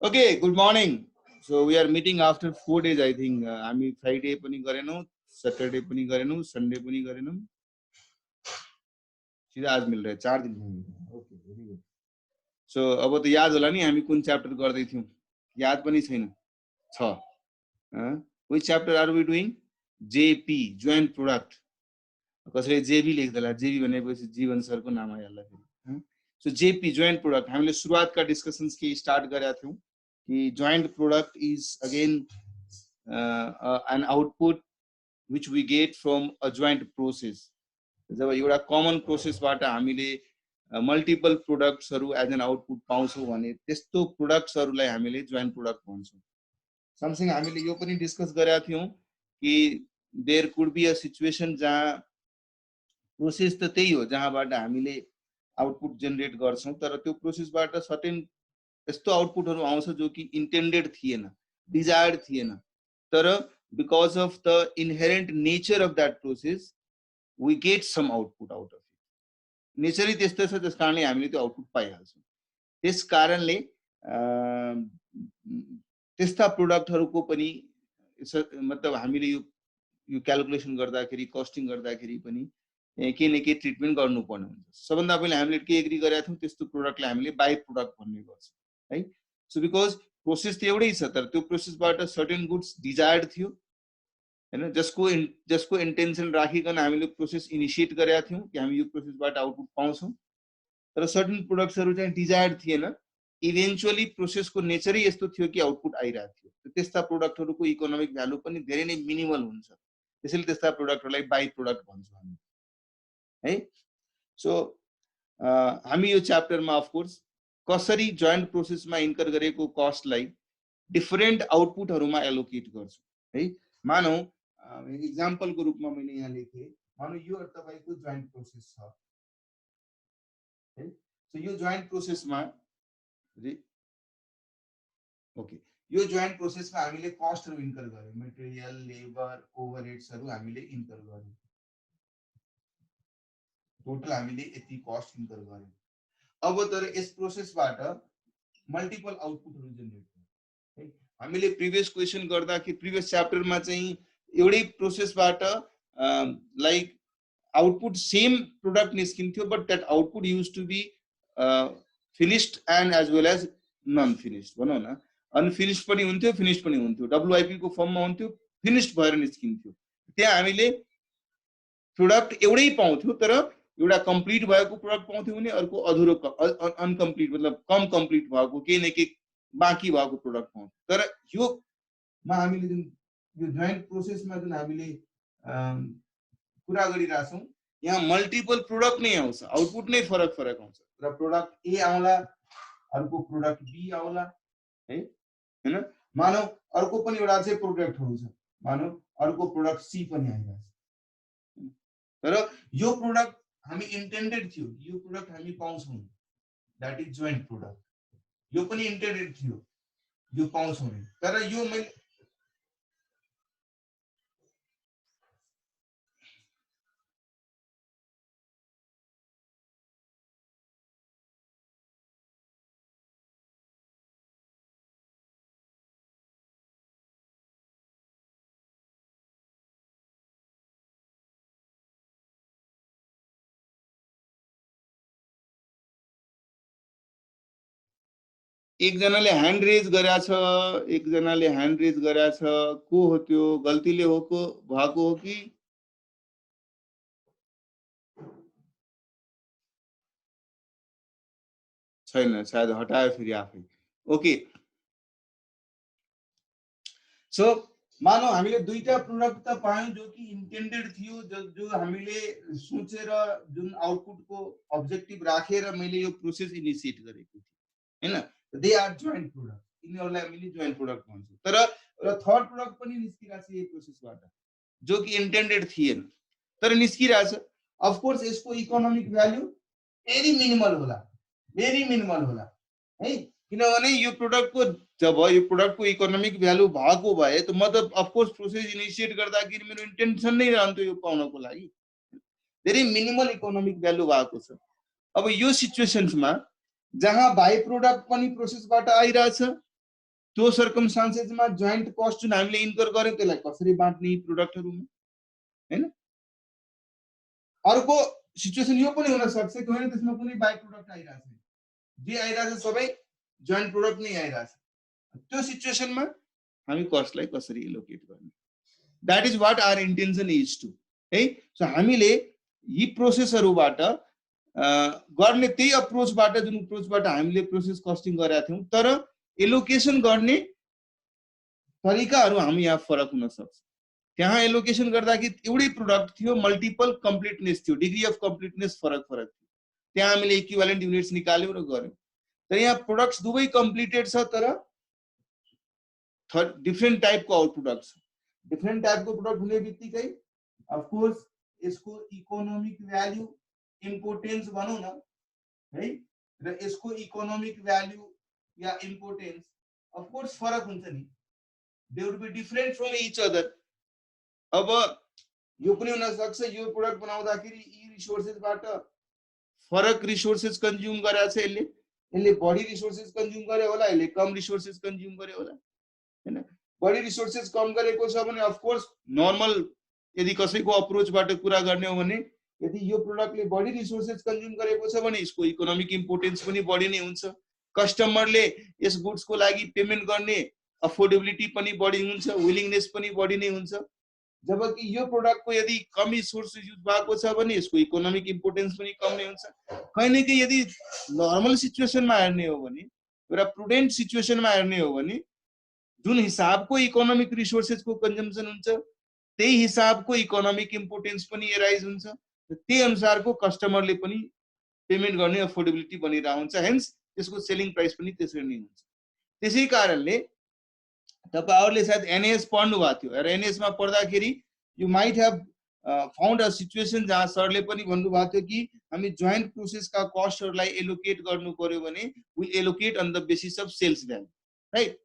Okay, good morning. So we are meeting after 4 days, I think. हामी Friday पनि गरेनौं, Saturday पनि गरेनौं, Sunday पनि गरेनौं. सीधा आज मिल रहा है 4 दिन में. Okay, very good. So अब त याद होला नि हामी कुन च्याप्टर गर्दै थियौं. याद पनि छैन. छ. Which chapter are we doing? JP, joint product. कसैले JB लेख्दैला. JB भनेपछि जीवन सरको नाम आइहाल्ला फेरि. So JP, joint product. हामीले सुरुवातका डिस्कसन्स के स्टार्ट गरेका थियौं. कि joint product is again an output which we get from a joint process. जब एउटा कमन प्रोसेसबाट हामीले मल्टिपल प्रोडक्ट्सहरु एज एन आउटपुट पाउँछौं भने त्यस्तो प्रोडक्ट्सहरुलाई हामीले joint product भन्छौं. समथिङ हामीले यो पनि डिस्कस गरेका थियौं कि there could be a situation जहाँ प्रोसेस त त्यही हो जहाँबाट हामीले आउटपुट जेनेरेट गर्छौं तर त्यो प्रोसेसबाट सर्टेन यस्तो आउटपुटहरु आउँछ जो कि इन्टेन्डेड थिएन, डिजायर्ड थिएन, तर because of the inherent nature of that process we get some output out of it. नेचरै त्यस्तै छ त्यसकारणले हामीले त्यो आउटपुट पाइहाल्छौं. त्यसकारणले त्यस्ता प्रोडक्टहरुको पनि मतलब हामीले यो क्याल्कुलेसन गर्दाखेरि कस्टिङ गर्दाखेरि पनि के न के ट्रिटमेन्ट गर्नुपर्ने हुन्छ. सबभन्दा पहिले हामीले के एग्री गरेका थियौं त्यस्तो प्रोडक्टलाई हामीले बाइ प्रोडक्ट भन्ने गर्छौं है. सो बिकज प्रोसेस त एउटै छ तर त्यो प्रोसेसबाट सर्टेन गुड्स डिजायर्ड थियो हैन, जसको इन्टेन्सन राखिकन हामीले प्रोसेस इनिशिएट गरेका थियौं कि हामी यो प्रोसेसबाट आउटपुट पाउँछौं तर सर्टेन प्रोडक्ट्सहरु चाहिँ डिजायर्ड थिएन. इभेन्चुअली प्रोसेसको नेचरै यस्तो थियो कि आउटपुट आइरहेको थियो. त्यस्ता प्रोडक्टहरुको इकोनोमिक भ्यालु पनि धेरै नै मिनिमल हुन्छ. त्यसैले त्यस्ता प्रोडक्टहरुलाई बाइ प्रोडक्ट भन्छौं हामी है. सो हामी यो च्याप्टरमा अफ कोर्स कसरी जोइन्ट प्रोसेसमा इन्कर गरेको कस्टलाई डिफरेन्ट आउटपुटहरुमा एलोकेट गर्छौं है. मानौ एक्जाम्पलको रूपमा मैले यहाँ लेखे, मानौ यो तपाईको जोइन्ट प्रोसेस छ है. सो यो जोइन्ट प्रोसेसमा ओके यो जोइन्ट प्रोसेसमा हामीले कस्टहरु इन्कर गर्यौं, मटेरियल, लेबर, ओभरहेड्सहरु हामीले इन्कर गर्यौं. टोटल हामीले यति कस्ट इन्कर गर्यौं. अब तर यस प्रोसेसबाट मल्टिपल आउटपुटहरु जेनेरेट गर्छौं है. हामीले प्रिभियस क्वेशन गर्दा कि प्रिभियस च्याप्टरमा चाहिँ एउटै प्रोसेसबाट लाइक आउटपुट सेम प्रोडक्ट निस्किन्थ्यो but that output used to be finished and as well as non finished भनौं न. अनफिनिश्ड पनि हुन्थ्यो, फिनिश्ड पनि हुन्थ्यो. WIP को फर्ममा हुन्थ्यो, फिनिश्ड भएर निस्किन्थ्यो. त्यहाँ हामीले प्रोडक्ट एउटै पाउँथ्यो तर एउटा कम्प्लिट भएको प्रोडक्ट पाउँथ्यो भने अर्को अधुरो अनकम्प्लिट मतलब कम कम्प्लिट भएको के न के बाँकी भएको प्रोडक्ट पाउँथ्यो. तर यो मा हामीले जुन यो जोइन्ट प्रोसेसमा जुन हामीले कुरा गरिराछौं यहाँ मल्टिपल प्रोडक्ट नै आउँछ, आउटपुट नै फरक फरक आउँछ. र प्रोडक्ट ए आउला, अर्को प्रोडक्ट बी आउला है हैन. मानौ अर्को पनि एउटा चाहिँ प्रोडक्टहरु छ, मानौ अर्को प्रोडक्ट सी पनि आइराछ तर यो प्रोडक्ट हामी इन्टेन्डेड थियो, यो प्रोडक्ट हामी पाउँछौं, दैट इज जोइन्ट प्रोडक्ट. यो पनि इन्टेन्डेड थियो, यो पाउँछौं तर यो मैले एकजनाले ह्यान्ड रेज गरेछ, एकजनाले ह्यान्ड रेज गरेछ. को हो त्यो? गल्तीले हो को भएको हो कि छैन? सायद हटायो फेरि आफै. ओके सो मानौ हामीले दुईटा प्रोडक्ट त पायौं जो कि इन्टेन्डेड थियो, जो हामीले सोचेर जुन आउटपुटको अब्जेक्टिभ राखेर मैले यो प्रोसेस इनिशिएट गरेको थिएँ हैन. They are joint product. यिनीहरुलाई हामीले जोइन्ट प्रोडक्ट भन्छौं. तर एउटा थर्ड प्रोडक्ट पनि निस्किराछ यो प्रोसेसबाट जो कि इन्टेन्डेड थिएन तर निस्किराछ. अफ कोर्स यसको इकोनोमिक भ्यालु भेरी मिनिमल होला, भेरी मिनिमल होला है. किनभने यो प्रोडक्टको जब यो प्रोडक्टको इकोनोमिक भ्यालु भएको भए त म त अफ कोर्स प्रोसेस इनिशिएट गर्दाखेरि मेरो इन्टेन्सन नै रहन्थ्यो यो पाउनको लागि. भेरी मिनिमल इकोनोमिक भ्यालु भएको छ. अब यो सिचुएसन्समा जहाँ बाइ प्रोडक्ट पनि प्रोसेसबाट आइराछ त्यो सर्कमस्टान्सेसमा जोइन्ट कस्ट जुन हामीले इन्कर गर्यौं त्यसलाई कसरी बाँड्ने प्रोडक्टहरुमा हैन। अर्को सिचुएसन यो पनि हुन सक्छ कि हैन त्यसमा कुनै बाइ प्रोडक्ट आइराछ, जे आइराछ सबै जोइन्ट प्रोडक्ट नै आइराछ। त्यो सिचुएसनमा हामी कस्टलाई कसरी एलोकेट गर्ने, that is what our intention is to है। सो हामीले यी प्रोसेसहरुबाट गर्ने त्यही अप्रोचबाट जुन अप्रोचबाट हामीले प्रोसेस कस्टिङ गरेका थियौं, तर एलोकेसन गर्ने तरिकाहरु हामी यहाँ फरक हुन सक्छ। त्यहाँ एलोकेसन गर्दाखेरि एउटै प्रोडक्ट थियो, मल्टिपल कम्प्लिटनेस थियो, डिग्री अफ कम्प्लिटनेस फरक फरक थियो, त्यहाँ हामीले इक्विभ्यालेन्ट युनिट्स निकाल्यौं र गर्यौं। तर यहाँ प्रोडक्ट्स दुवै कम्प्लिटेड छ, तर डिफरेन्ट टाइपको आउट प्रोडक्ट छ। डिफरेन्ट टाइपको प्रोडक्ट हुने बित्तिकै अफ कोर्स यसको इकोनोमिक भ्यालु इम्पोर्टेन्स भनौं न है, र यसको इकोनोमिक भ्यालु या इम्पोर्टेन्स अफ कोर्स फरक हुन्छ नि, they would be different from each other. अब यो पनि हुन सक्छ यो प्रोडक्ट बनाउँदाखेरि यी रिसोर्सेसबाट फरक रिसोर्सेस कन्ज्युम गरेछ, यसले बढी रिसोर्सेस कन्ज्युम गरे होला, यसले कम रिसोर्सेस कन्ज्युम गरे होला हैन। बढी रिसोर्सेस कम गरेको छ भने अफ कोर्स नर्मल यदि कसैको अप्रोचबाट कुरा गर्ने हो भने यदि यो प्रोडक्टले बढी रिसोर्सेस कन्ज्युम गरेको छ भने यसको इकोनोमिक इम्पोर्टेन्स पनि बढी नै हुन्छ, कस्टमरले यस गुड्सको लागि पेमेन्ट गर्ने अफोर्डेबिलिटी पनि बढी हुन्छ, विलिङनेस पनि बढी नै हुन्छ। जबकि यो प्रोडक्टको यदि कम रिसोर्सेस युज भएको छ भने यसको इकोनोमिक इम्पोर्टेन्स पनि कम नै हुन्छ। कहीं न कहीं यदि नर्मल सिचुएसनमा हेर्ने हो भने, एउटा प्रुडेन्ट सिचुएसनमा हेर्ने हो भने जुन हिसाबको इकोनोमिक रिसोर्सेसको कन्जम्पसन हुन्छ त्यही हिसाबको इकोनोमिक इम्पोर्टेन्स पनि एराइज हुन्छ, त्यही अनुसारको कस्टमरले पनि पेमेन्ट गर्ने अफोर्डेबिलिटी बनिरहेको हुन्छ, हेन्स त्यसको सेलिङ प्राइस पनि त्यसरी नै हुन्छ। त्यसै कारणले तपाईहरुले सायद एनएस पढ्नु भएको थियो, र एनएस मा पढ्दाखेरि you might have found a situation जहाँ सरले पनि भन्नु भएको थियो कि हामी जोइन्ट प्रोसेसका कस्टहरुलाई एलोकेट गर्नु पर्यो भने we allocate on the basis of sales value, right.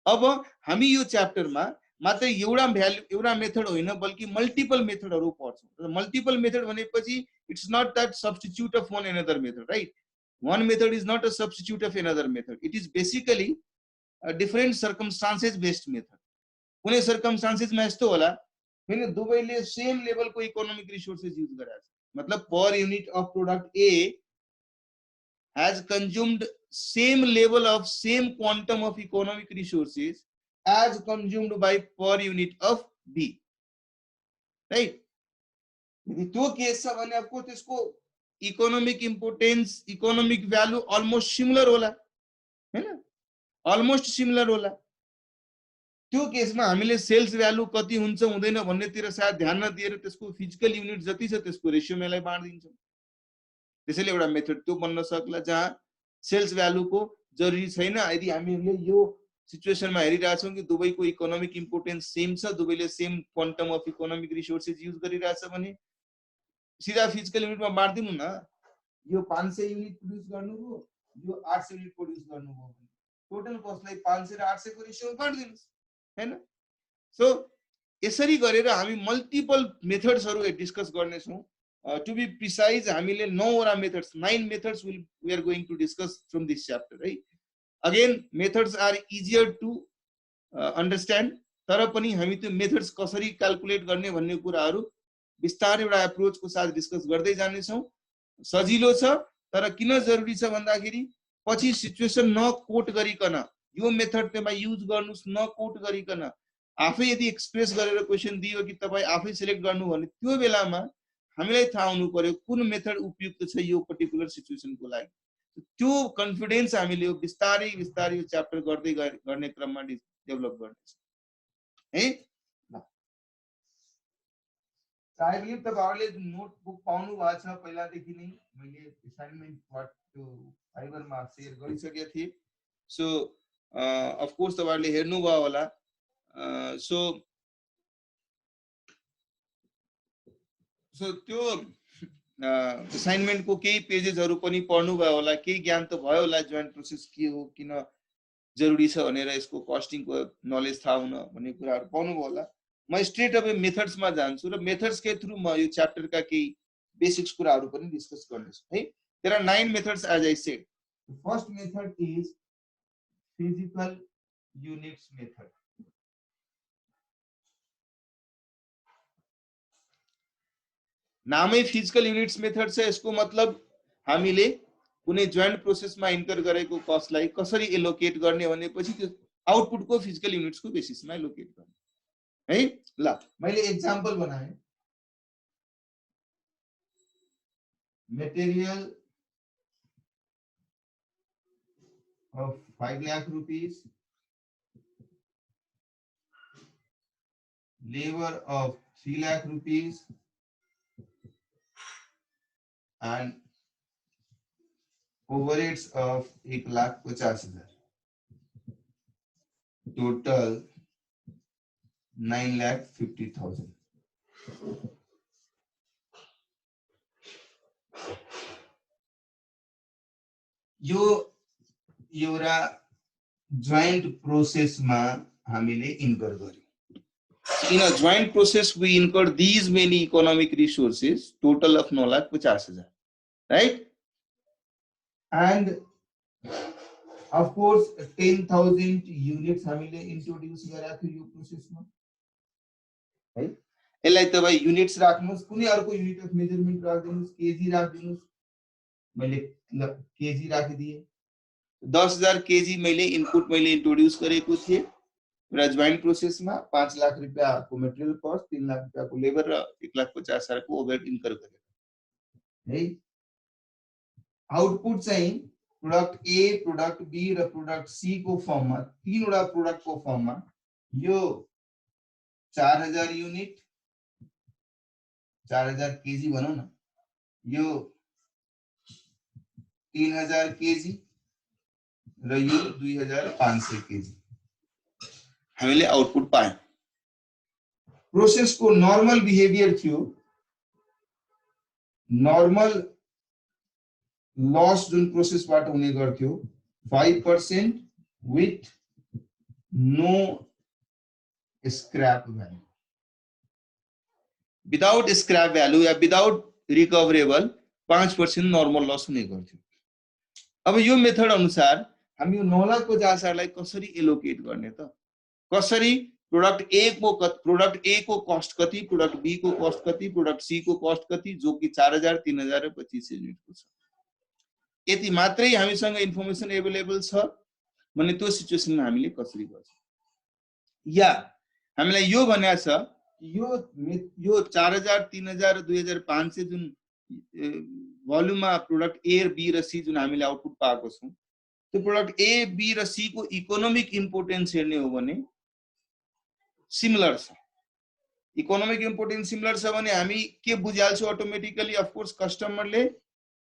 अब हामी यो च्याप्टरमा मात्र एउटा मेथड होइन बल्कि मल्टिपल मेथडहरु पढ्छौं। मल्टिपल मेथड भनेपछि it's not that substitute of one another method, right. One method is not a substitute of another method, it is basically different circumstances based method. कुनै सर्कमस्टान्सेसमा यस्तो होला हैन दुवैले सेम लेभलको इकोनोमिक रिसोर्सेस युज गरेछ, मतलब per unit of product A has consumed same level of same quantum of economic resources as consumed by per unit of B, right। यदि त्यो केस छ भने आपको त्यसको economic importance economic value almost similar होला हैन, अलमोस्ट सिमिलर होला। त्यो केसमा हामीले सेल्स भ्यालु कति हुन्छ हुँदैन भन्नेतिर सायद ध्यान नदिएर त्यसको फिजिकल युनिट जति छ त्यसको रेशियोलाई बाँड्दिन्छौं। त्यसैले एउटा मेथड त्यो बन्न सक्ला जहाँ सेल्स भ्यालुको जरुरी छैन। यदि हामीले यो सिचुएसनमा हेरिरहेछौं कि दुवैको इकोनोमिक इम्पोर्टेन्स सेम छ, दुवैले same quantum of economic resources use गरिरहेछ भने सिधा फिजिकल युनिटमा बाँड्दिनु न। यो 500 युनिट प्रोड्युस गर्नुभयो, यो 800 युनिट प्रोड्युस गर्नुभयो भने टोटल कस्टलाई 500 र 800 को रेशियोमा बाँड्दिनुस् हैन। सो यसरी गरेर हामी मल्टिपल मेथड्सहरु डिस्कस गर्नेछौं। To be precise, हामीले 9 methods, 9 methods we are going to discuss from this chapter, right? Again, methods are easier to understand, तर पनि हामी त्यो मेथड्स कसरी क्याल्कुलेट गर्ने भन्ने कुराहरु विस्तारै एउटा अप्रोच को साथ डिस्कस गर्दै जानेछौं। सजिलो छ तर किन जरुरी छ भन्दाखेरि पछि सिचुएसन न कोट गरिकन यो मेथड तपाईं युज गर्नुस्, न कोट गरिकन आफै यदि एक्सप्रेस गरेर क्वेशन दियो कि तपाई आफै सिलेक्ट गर्नु भने त्यो बेलामा हामीलाई थाहा हुनु पर्यो कुन मेथड उपयुक्त छ यो पर्टिकुलर सिचुएसनको लागि। त्यो कन्फिडेन्स हामीले यो विस्तारै विस्तारै यो च्याप्टर गर्दै गर्ने क्रममा डेभलप गर्नेछौं है। आई बिलिभ तपाईहरुले नोटबुक पाउनु भएको छ पहिलादेखि नै, मैले असाइनमेन्ट पार्ट त्यो फाइबरमा शेयर गरिसकेको थिए। सो अफ कोर्स तपाईहरुले हेर्नु भयो होला। सो त्यो असाइनमेन्ट को केही पेजेसहरु पनि पढ्नु भयो होला, केही ज्ञान त भयो होला जोइन्ट प्रोसेस के हो, किन जरुरी छ भनेर यसको कस्टिङको नलेज थाहा हुन भन्ने कुराहरु पाउनु भयो होला। म स्ट्रेट अवे मेथड्समा जान्छु र मेथड्स के थ्रु म यो च्याप्टरका केही बेसिक्स कुराहरु पनि डिस्कस गर्नेछु है। There are 9 methods as I said. The first method is physical units method. नामै फिजिकल युनिट्स मेथड छ, यसको मतलब हामीले कुनै जोइन्ट प्रोसेसमा इन्कर गरेको कस्टलाई कसरी एलोकेट गर्ने भनेपछि त्यो आउटपुटको फिजिकल युनिट्सको बेसिसमा एलोकेट गर्ने है। ल मैले एक्जाम्पल बनाएँ, material of 5 lakh rupees, labor of 3 lakh rupees, and overheads of 1,50,000, total 9,50,000। यो एउटा joint process मा हामीले इन्कर गर्यौं। In a joint process we incur these many economic resources, total of 9,50,000, right? And of course 10,000 units हामीले introduce गरेका थियौ यो प्रोसेसमा है। यसलाई त भाइ युनिट्स राख्नुस्, कुनै अर्को युनिट अफ मेजरमेन्ट राख्दिनुस्, केजी राख्दिनुस्, मैले केजी राखिदिए। 10,000 केजी मैले इनपुट मैले इंट्रोड्यूस गरेको थिए र जोइन्ट प्रोसेसमा 5 लाख रुपैयाँको मटेरियल कस्ट, 3 लाख रुपैयाँको लेबर र 1,50,000 को ओभरहेड इन्कर गरेको है। आउटपुट चाहिँ प्रोडक्ट ए, प्रोडक्ट बी र प्रोडक्ट सी को फर्ममा, तीनवटा प्रोडक्टको फर्ममा यो 4,000 युनिट, 4,000 केजी भनौं न, यो 3,000 केजी र यो 2,500 केजी हामीले आउटपुट पायौं। प्रोसेसको नर्मल बिहेभियर थियो, नर्मल लस जुन प्रोसेसबाट हुने गर्थ्यो 5% with no scrap value, without scrap value या विदाउट रिकभरेबल 5% नर्मल लस हुने गर्थ्यो। अब यो मेथड अनुसार हामी यो 9,50,000लाई कसरी एलोकेट गर्ने त? कसरी प्रोडक्ट ए को कस्ट कति, प्रोडक्ट बी को कस्ट कति, प्रोडक्ट सी को कस्ट कति, जो कि 4,000, 3,000 र 2,500 युनिटको छ। यति मात्रै हामीसँग इन्फर्मेसन एभेलेबल छ भने त्यो सिचुएसनमा हामीले कसरी गर्छौं? या हामीलाई यो भनेको छ यो 4,000, 3,000 र 2,500 जुन भोल्युममा प्रोडक्ट ए, बी र सी जुन हामीले आउटपुट पाएको छौं, त्यो प्रोडक्ट ए, बी र सी को इकोनोमिक इम्पोर्टेन्स हेर्ने हो भने सिमिलर छ। इकोनोमिक इम्पोर्टेन्स सिमिलर छ भने हामी के बुझिहाल्छौं अटोमेटिकली, अफ कोर्स कस्टमरले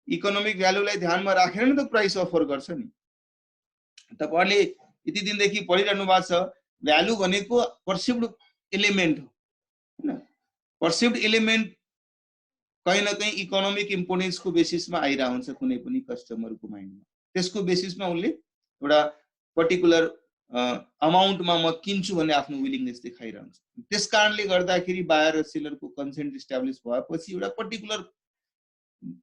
इकोनोमिक भ्यालुलाई ध्यानमा राखेर नि त प्राइस अफर गर्छ नि। तपाईहरुले यति दिनदेखि पढिरहनु भएको छ, भ्यालु भनेको पर्सिभ्ड एलिमेन्ट हो हैन। पर्सिभ्ड एलिमेन्ट कहीं न कहीं इकोनोमिक इम्पोर्टेन्सको बेसिसमा आइरा हुन्छ कुनै पनि कस्टमरको माइन्डमा। त्यसको बेसिसमा उनले एउटा पर्टिकुलर अमाउन्टमा म किन्छु भन्ने आफ्नो विलिङनेस देखाइरहन्छ। त्यसकारणले गर्दाखेरि बायर र सेलरको कन्सेन्ट इस्टाब्लिश भएपछि एउटा पर्टिकुलर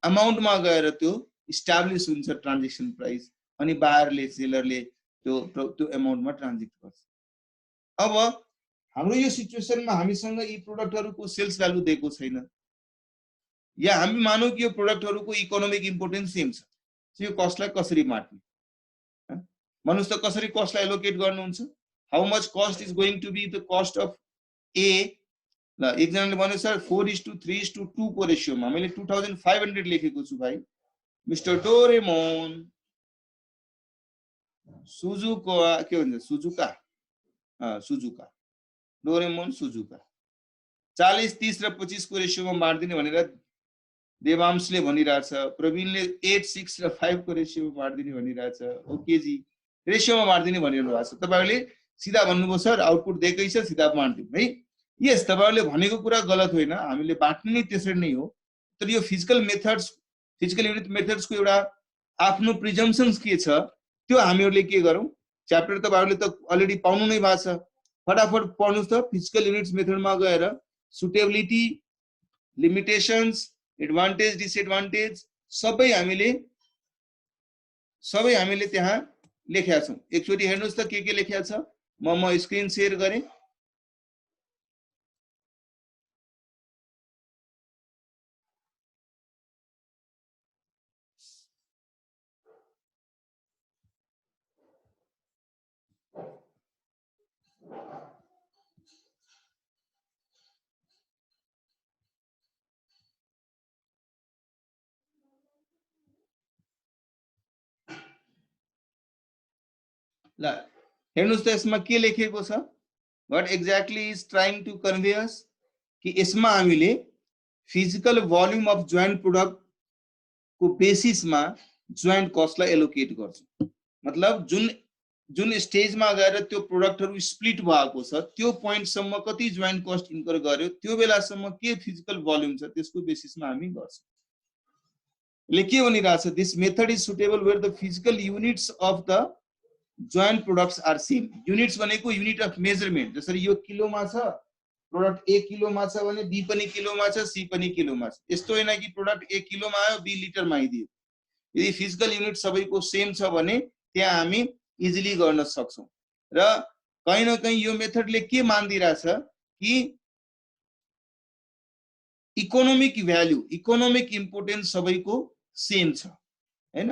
अमाउन्टमा गएर त्यो इस्टाब्लिश हुन्छ ट्रान्जेक्सन प्राइस, अनि बायरले सेलरले त्यो अमाउन्टमा ट्रान्जेक्ट गर्छ। अब हाम्रो यो सिचुएसनमा हामीसँग यी प्रोडक्टहरुको सेल्स भ्यालु दिएको छैन, या हामी मानौ कि यो प्रोडक्टहरुको इकोनोमिक इम्पोर्टेन्स सेम छ, यो कस्टलाई कसरी बाट्ने? मनुष्य त कसरी कस्टलाई एलोकेट गर्नुहुन्छ? How much cost is going to be the cost of A? ल एकजनाले भन्यो सर 4:3:2 को रेशियोमा मैले 2500 लेखेको छु भाइ। मिस्टर डोरेमोन सुजुका, के भन्छ सुजुका, सुजुका, डोरेमोन सुजुका 40, 30 र 25 को रेशियोमा बाँड्दिने भनेर देवांशले भनिरहेछ। प्रवीणले 8, 6 र 5 को रेशियोमा बाँड्दिने भनिरहेछ। ओकेजी रेशियोमा बाँड्दिने भनिरहनु भएको छ। तपाईहरुले सिधा भन्नुभयो सर आउटपुट दिएकै छ सिधा बाँड्दिउँ है। यस, तपाईहरुले भनेको कुरा गलत होइन, हामीले बाँड्ने नै त्यसरी नै हो। तर यो फिजिकल मेथड्स, फिजिकल युनिट मेथड्सको एउटा आफ्नो प्रिजम्पसन्स के छ त्यो हामीहरुले के गरौँ? च्याप्टर तपाईहरुले त अलरेडी पाउनु नै भएको छ, फटाफट पढ्नुस् त। फिजिकल युनिट्स मेथडमा गएर सुटेबिलिटी, लिमिटेशन्स, एडभान्टेज, डिसएडभान्टेज सबै हामीले त्यहाँ लेखेका छौं। एकचोटी हेर्नुस् त के लेखेका छ। म स्क्रिन शेयर गरे। ल हेर्नुस् त यसमा के लेखेको छ। What exactly is trying to convey us कि यसमा हामीले physical volume of joint product को बेसिसमा जोइन्ट कस्टलाई एलोकेट गर्छौं। मतलब जुन स्टेजमा गएर त्यो प्रोडक्टहरु स्प्लिट भएको छ त्यो पोइन्टसम्म कति जोइन्ट कस्ट इन्कर गर्यो त्यो बेलासम्म के फिजिकल भोल्युम छ त्यसको बेसिसमा हामी गर्छौं। ले के भनिरहेछ, this method is suitable where the physical units of the joint products are same. Units भनेको युनिट अफ मेजरमेन्ट। जसरी यो किलोमा छ, प्रोडक्ट ए किलोमा छ भने बी पनि किलोमा छ, सी पनि किलोमा छ। यस्तो हैन कि प्रोडक्ट ए किलोमा आयो बी लिटरमा आइदियो। यदि फिजिकल युनिट सबैको सेम छ भने त्यहाँ हामी इजिली गर्न सक्छौं। र कहीं न कहीं यो मेथडले के मान्दिरहेछ कि इकोनोमिक भ्यालु, इकोनोमिक इम्पोर्टेन्स सबैको सेम छ हैन।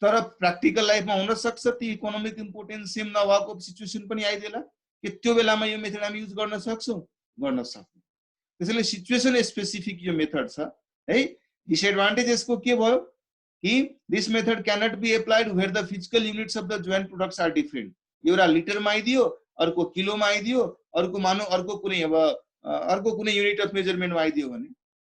तर प्र्याक्टिकल लाइफमा हुन सक्छ त्यो इकोनोमिक इम्पोर्टेन्स सेम नभएको सिचुएसन पनि आइदेला कि त्यो बेलामा यो मेथड हामी युज गर्न सक्छौं, गर्न सक्छौं। त्यसैले सिचुएसन स्पेसिफिक यो मेथड छ है। डिसएडभान्टेज यसको के भयो कि this method cannot be applied where the physical units of the joint products are different. एउटा लिटरमा आइदियो, अर्को किलोमा आइदियो, अर्को मानौ अर्को कुनै युनिट अफ मेजरमेन्टमा आइदियो भने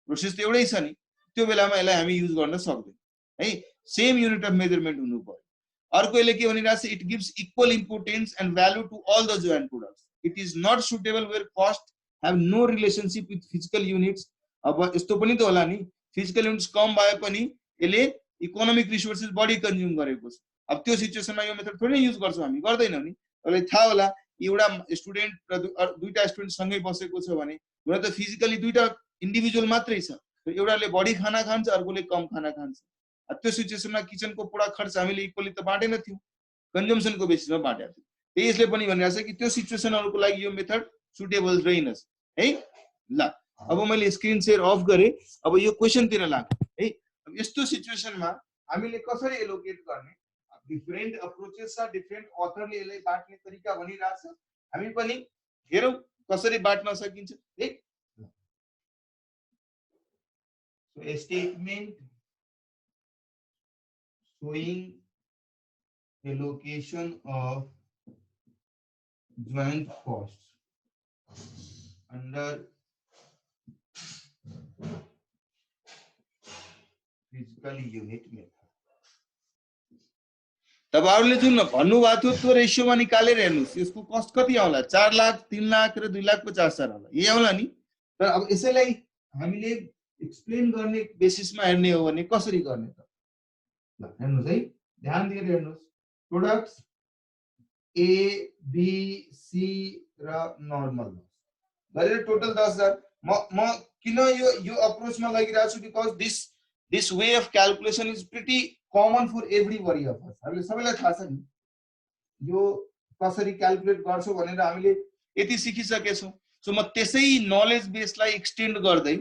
प्रोसेस त एउटै छ नि। त्यो बेलामा यसलाई हामी युज गर्न सक्दैन है। सेम युनिट अफ मेजरमेन्ट हुनु पर्यो। अर्को यसले के भनिरहेछ, it gives equal importance and value to all the joint products. It is not suitable where cost have no relationship with physical units. अब यस्तो पनि त होला नि, फिजिकल युनिट्स कम भए पनि यसले इकोनोमिक रिसोर्सेस बढी कन्ज्युम गरेको छ। अब त्यो सिचुएसनमा यो मेथड थोरै युज गर्छौं हामी, गर्दैनौं नि। तपाईलाई थाहा होला एउटा स्टुडेन्ट र दुईटा स्टुडेन्ट सँगै बसेको छ भने हुन त फिजिकली दुईटा इन्डिभिजुअल मात्रै छ, एउटाले बढी खाना खान्छ अर्कोले कम खाना खान्छ। त्यो सिचुएसनमा किचनको पुरा खर्च हामीले इक्वली त बाँडेन थियौं, कन्जम्सनको बेसिसमा बाँडेका थियौं। त्यही यसले पनि भनिरहेछ कि त्यो सिचुएसनहरुको लागि यो मेथड सुटेबल रहेनस् है। ल अब मैले स्क्रिन शेयर अफ गरे। अब यो क्वेशन तिर लाग्नु है। अब यस्तो सिचुएसनमा हामीले कसरी एलोकेट गर्ने, डिफरेन्ट अप्रोचेस छ, डिफरेन्ट अथरले यसलाई बाट्ने तरिका भनिरहेछ। हामी पनि हेरौं कसरी बाट्न सकिन्छ है। So a statement showing allocation of joint costs under physical unit method। तपाईहरुले जुन भन्नुभएको थियो त्यो रेशियोमा निकालेर हेर्नुस् यसको कस्ट कति आउला, 4 लाख, 3 लाख र 2,50,000 होला, यही आउला नि। तर अब यसैलाई हामीले एक्सप्लेन गर्ने बेसिसमा हेर्ने हो भने कसरी गर्ने त? ल हेर्नुस् है, ध्यान दिएर हेर्नुस्। प्रोडक्ट्स ए बी सी र नर्मल गरेर टोटल 10,000। म किन यो अप्रोचमा लगिरहेको छु because this way of calculation is pretty common for everybody of us. हामीले सबैलाई थाहा छ नि यो कसरी क्याल्कुलेट गर्छौ भनेर हामीले यति सिकिसकेछौं। सो म त्यसै नलेज बेसलाई एक्सटेन्ड गर्दै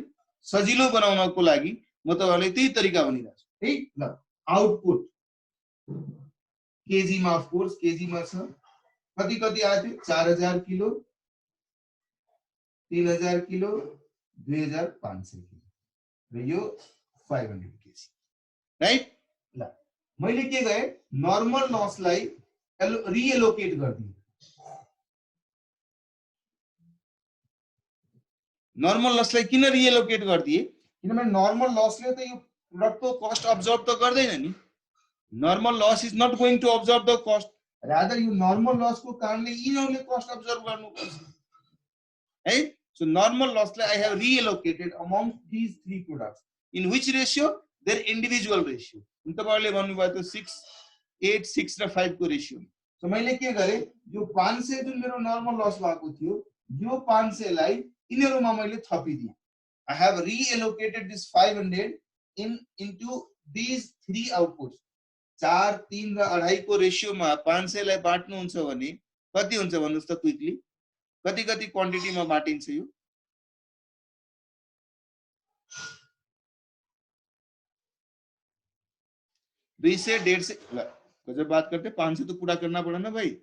सजिलो बनाउनको लागि म तपाईहरुलाई त्यही तरिका भनिरहेछु है। ल आउटपुट केजी मा, अफ कोर्स केजी मा छ, कति आयो थियो, 4000 किलो, 3000 किलो, 2500 किलो र यो 500 केजी राइट। ल मैले के गरे, नर्मल लसलाई रिएलोकेट गर्दिए। नर्मल लसलाई किन रिएलोकेट गर्दिए, किनभने नर्मल लसले त यो प्रोडक्टको कस्ट अब्जर्भ त गर्दैन नि। Normal loss is not going to observe the cost, rather यो नर्मल लसको कारणले यिनीहरुले कस्ट अब्जर्भ गर्नुपर्छ है। सो नर्मल लसलाई I have reallocated among these three products in which ratio, their individual ratio। तपाईहरुले भन्नुभयो त्यो 6 8 6 र 5 को रेशियो। सो मैले के गरे, यो 500 जुन मेरो नर्मल लस भएको थियो यो 500 लाई यिनीहरुमा मैले थपिदिए। I have reallocated this 500 into these three outputs। 4, 3 र 2.5 को रेशियोमा 500 लाई बाट्नुहुन्छ भने कति हुन्छ भन्नुस् त क्विकली? कति कति क्वान्टिटीमा बाटिन्छ यो? 200, 150 जब बात करते 500 तो पूरा करना पड़ा ना भाई।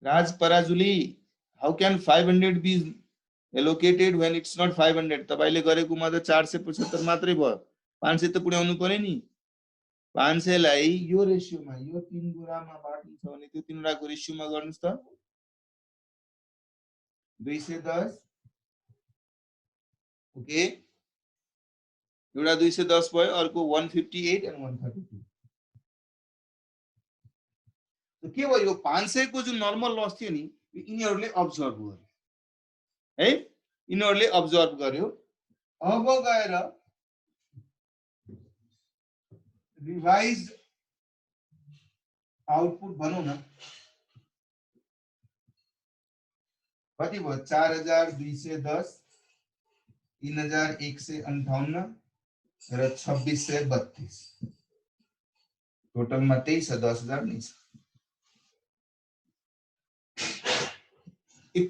Raj Parajuli, how can 500 be allocated when it's not 500? तपाईले गरेकोमा त 475 मात्रै भयो, 500 त पुर्याउनु पर्यो नि। 500 लाई यो रेशियोमा यो 3 गुणामा बाट्नुहुन्छ भने त्यो 3 वटाको रेशियोमा गर्नुस् त 210। ओके, एउटा 210 भयो, अर्को 158 and 132। तो के भयो? यो 500 को जुन नर्मल लस थियो नि यिनीहरुले अब्जर्भ गर्यो है, यिनीहरुले अब्जर्भ गर्यो। अब गएर रिवाइज्ड आउटपुट भनौं न कति भयो? 4210, 3158 र 2632। टोटलमा 23,10,000 नै छ।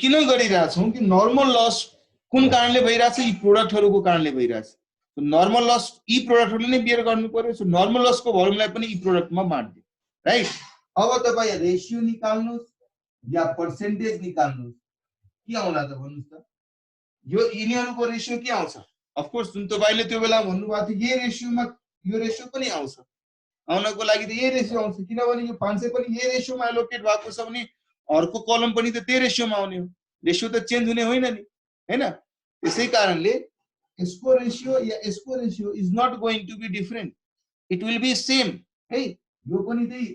किन गरिरहेछौं कि नर्मल लस कुन कारणले भइरहेछ? यी प्रोडक्टहरुको कारणले भइरहेछ। नर्मल लस यी प्रोडक्टहरुले नै बियर गर्नु पर्यो। सो नर्मल लसको भोल्युमलाई पनि यी प्रोडक्टमा बाट्दियो, राइट? अब तपाई रेशियो निकाल्नुस् या पर्सेन्टेज निकाल्नुस्, के आउला त भन्नुस् त? यो यिनीहरुको रेशियो के आउँछ? अफ कोर्स जुन तपाईले त्यो बेला भन्नुभएको थियो यही रेशियोमा यो रेशियो पनि आउँछ। आउनको लागि त यही रेशियो आउँछ, किनभने यो 500 पनि यही रेशियोमा एलोकेट भएको छ भने अर्को कलम पनि त त्यही रेशियोमा आउने हो। रेशियो त चेन्ज हुने होइन नि, हैन? त्यसै कारणले यसको रेशियो या यसको ratio is not going to be different, it will be same है। यो पनि त्यही